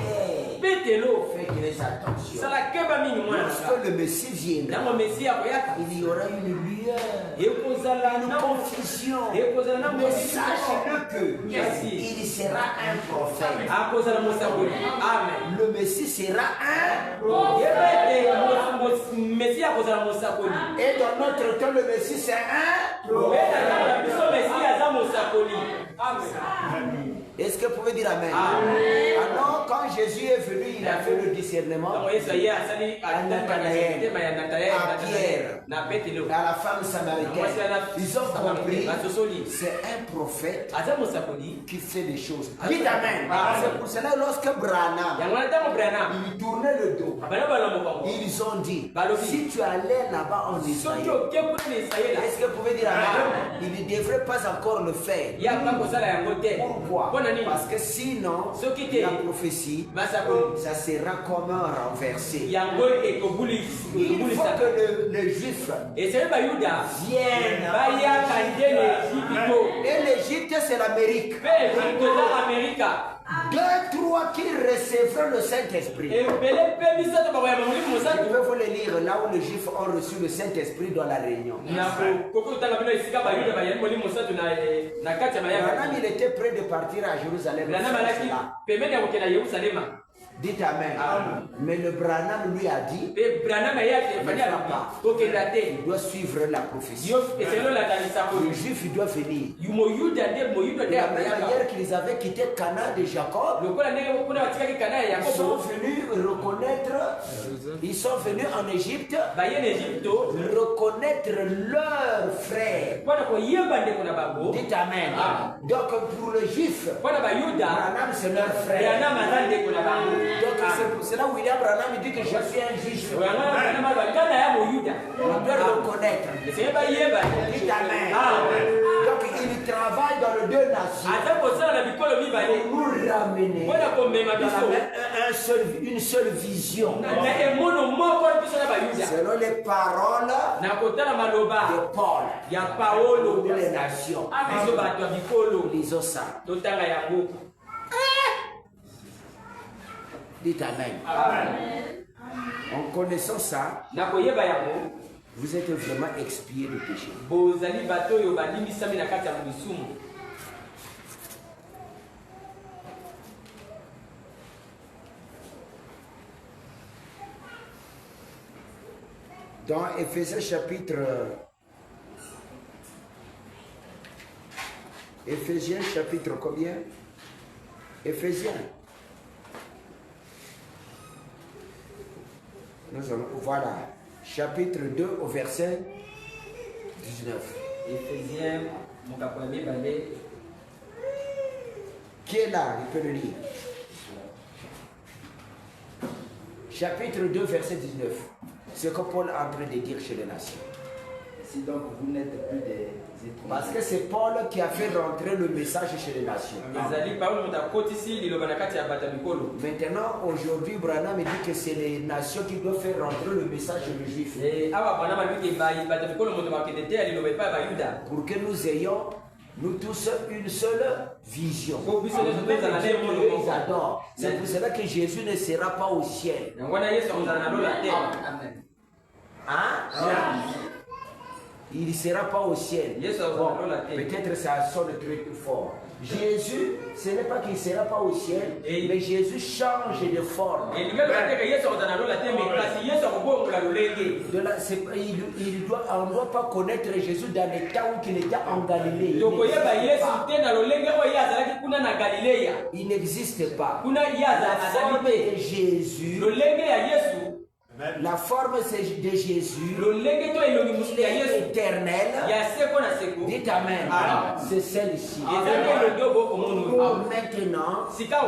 Petelo Faites attention. sala keba mingi mwana na Lorsque nga. le Messie viendra, Nango Mesi akoyaka. il y aura une lueur, Ekozala une na confusion. ekozala na Mais sachez-le que Kasi il sera un prophète. akozala mosakoli. Amen. Le Messie sera un. Yebete Mesi akozala mosakoli. Et dans notre temps, le le Messie c'est un prophète. Est-ce que vous pouvez dire Amen? Alors, quand Jésus est venu, il a fait le discernement à Pierre, à la femme samaritaine. Ils ont compris c'est un prophète qui fait des choses. Dites Amen. C'est pour cela lorsque Branham il tournait le dos, ils ont dit si tu allais là-bas en Israël, est-ce que vous pouvez dire Amen? Il ne devrait pas encore le faire. Pourquoi? Parce que sinon, la prophétie, ça sera comme renversé. Il faut que les Juifs viennent. Et l'Égypte, c'est l'Amérique. 2, 3 qui recevront le Saint-Esprit. Je peux vous le lire là où les Juifs ont reçu le Saint-Esprit dans la réunion. Branham, il était prêt de partir à Jérusalem. Dites Amen. Mais le Branham lui a dit il doit suivre la prophétie. Les Juifs, il doit venir. De la même manière qu'ils avaient quitté Cana de Jacob, ils sont venus reconnaître, ils sont venus en Égypte reconnaître leur frère. Dites Amen. Donc pour les Juifs, Branham c'est leur frère. Donc c'est là où William Branham dit que je suis un juif. On doit le reconnaître. Dites Amen. Donc il travaille dans les deux nations pour nous ramener dans une seule vision. Selon les paroles de Paul pour les nations. Lisons ça. Dites Amen. En connaissant ça, vous êtes vraiment expié de péché. Dans Éphésiens chapitre 'Éphésiens combien? Éphésiens. Nous allons, voilà, chapitre 2 au verset 19. Éphésiens, Qui est là? Il peut le lire. Chapitre 2, verset 19. Ce que Paul est en train de dire chez les nations. Si donc vous n'êtes plus des étrangers. Parce que c'est Paul qui a fait rentrer le message chez les nations. Maintenant, aujourd'hui, Branham dit que c'est les nations qui doivent faire rentrer le message chez les Juifs. Pour que nous ayons, nous tous, une seule vision. Ils adorent. C'est pour cela que Jésus ne sera pas au ciel. Hein? Il ne sera pas au ciel. Bon, peut-être ça sonne très fort. Jésus, ce n'est pas qu'il ne sera pas au ciel, mais Jésus change de forme. On ne doit pas connaître Jésus dans les temps où il était en Galilée. Il n'existe pas. La forme de Jésus. La forme de Jésus, il est éternel. Dites Amen. C'est celle-ci. Maintenant,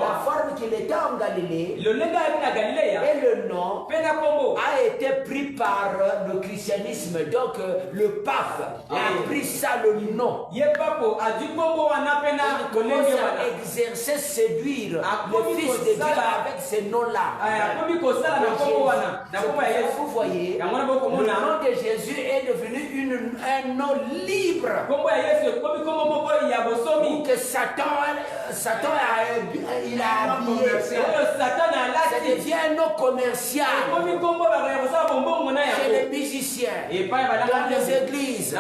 la forme qu'il était en Galilée et le nom a été pris par le christianisme. Donc le pape a pris ça, le nom. Il commence à exercer, séduire le Fils de Dieu avec ce nom-là. Vous voyez, le nom de Jésus est devenu un nom libre. Que Satan il a habillé. Ça devient un nom commercial. Chez les musiciens, dans les églises,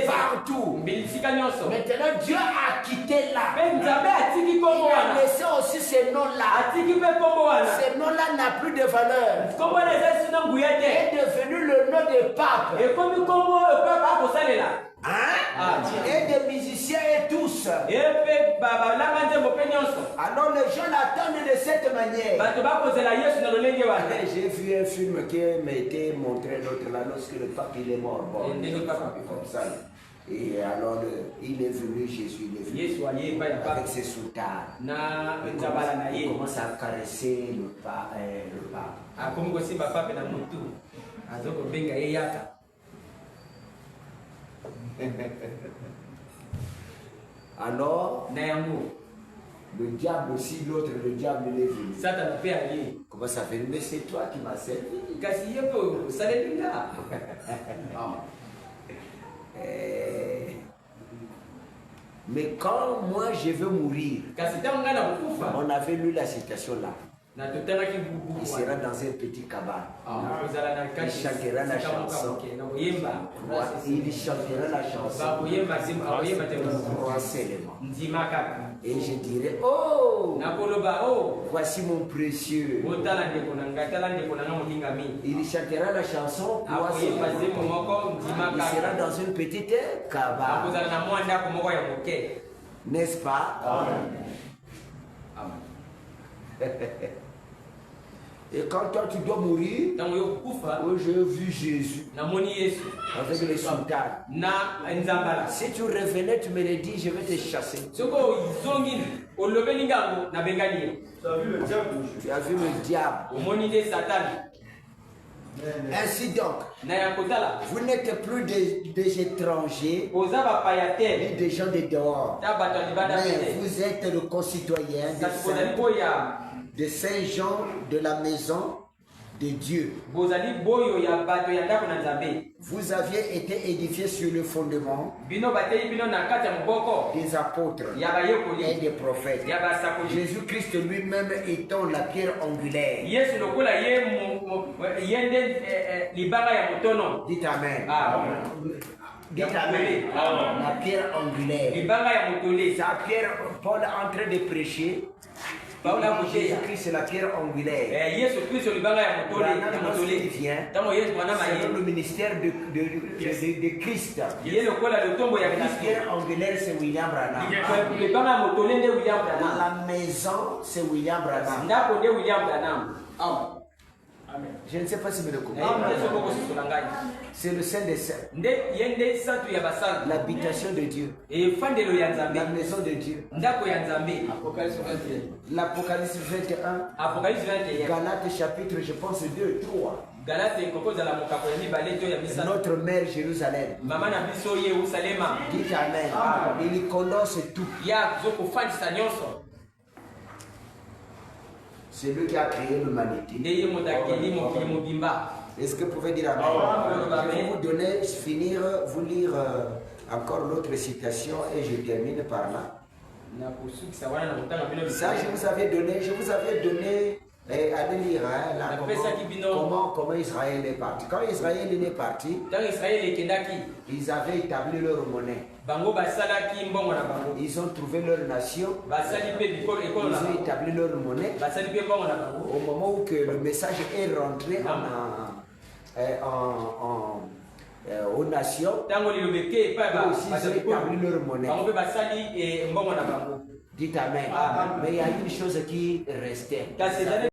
partout. Maintenant, Dieu a quitté quitté là. mpe nzambe atiki Il kombo a wana laissé aussi ces noms-là. atiki mpe kombo wana Ces noms-là n'ont plus de valeur. kombo wana eza sina nguya te Est devenu le nom de pape. ekomi kombo oyo papa akosalela Hein? Et des musiciens et tous. ye mpe balanga nzembo mpe nyonso Alors les gens l'attendent de cette manière. bato bakozela yesu na lolenge wana J'ai vu un film qui m'a été montré l'autre là lorsque le pape il est mort. Bon, Et il est papa. comme ça. Et alors il est venu, Jésus, il est venu yesu aye epai ya papa avec ses soutards. na nzambala na Il ye commence à caresser le pape. akomi kosimba pape na motu azokobenga ye yaka Alors, na yango le diable aussi, l'autre, le diable, il est venu. satana mpe aye Comment ça fait? Mais c'est toi qui m'as servi. kasi ye mpe osaleli nga Mais quand moi je veux mourir, kasi ntango ngai na kokufa on avait lu la citation là. na totalaki Il buku sera dans un petit cabane. kozala na Il chantera la chanson. na koyemba Il chantera la chanson. bakoyemba akoyemba te Roi seulement. ndima kaka Et je dirais, oh, nakoloba o voici mon précieux. otala ndeko na ngai tala ndeko na ngai molingami Il chantera la chanson. Roi akoyemba nzembo seulement. moko ndima Il sera kaka dans une petite cabane. akozala na mwa ndako moko ya moke N'est-ce pas? Et quand toi tu dois mourir, ntango yo kokufa oh, j'ai vu Jésus namoni yesu avec les soldats. na nzambala Si tu revenais, tu me le dis, je vais te chasser. soki ozongi olobeli ngango nabengani ye Tu as vu le diable. omoni nde satani Ainsi donc, na ya kotala vous n'êtes plus des étrangers, oza bapaya te ni des gens de dehors. ta bato ya libanda Mais pete vous êtes le concitoyen des kasi bozali saints, boya de Saint Jean de la maison de Dieu. bozali boyo ya bato ya ndako na nzambe Vous aviez été édifiés sur le fondement bino bateli bino na kati ya moboko des apôtres ya et bayekoli des prophètes. ya basakoli Jésus-Christ lui-même étant la pierre angulaire. yesu lokola ye nde libanga ya motono Dites Amen. Dites Ya Amen. motole. La pierre angulaire. libanga ya motole C'est la pierre, Paul est en train de prêcher. Paul a prêché. Jésus-Christ c'est la pierre angulaire. yesu kristo libanga ya motole Lorsqu'il vient, ntango yesu mwana selon le maye ministère de Christ. ye lokola lotombo ya La kristo pierre angulaire c'est William Branham. libanga ya motole nde william Dans branham la maison c'est William Branham. ndako nde william branham Je ne sais pas si vous le nde comprenez. sokokososola ngai C'est le Saint des Saints. nde ye nde santu ya basantu L'habitation de Dieu. efandelo ya nzambe La maison de Dieu. ndako ya nzambe L'Apocalypse 21. apocalypse 21 Galates chapitre, je pense 2, 3. galate ekokozala mokako ya mibale to ya misato Notre mère Jérusalem. mama na biso yerusalema Dites Amen. Il condense tout. ya zokofandisa nyonso C'est lui qui a créé l'humanité. nde ye moto akeli mokili mobimba Est-ce que vous pouvez dire Amen? Je vais vous donner, finir, vous lire encore l'autre citation et je termine par là. na kosukisa wana na kotanga bino Ça, je vous avais donné, allez lire, hein, là, comment Israël est parti. Quand Israël est parti, ntango israele ekendaki ils avaient établi leur monnaie. bango basalaki mbongo na bango Ils ont trouvé leur nation. basali mpe ekolo Ils na ont bango établi leur monnaie. basali mpe mbongo na bango Au moment où que le message est rentré aux nations, ntango liloba eke epai eux aussi ils ont établi leur monnaie. bango mpe basali mbongo na bango Dites Amen. Mais il y a une chose qui restait. kasi ezali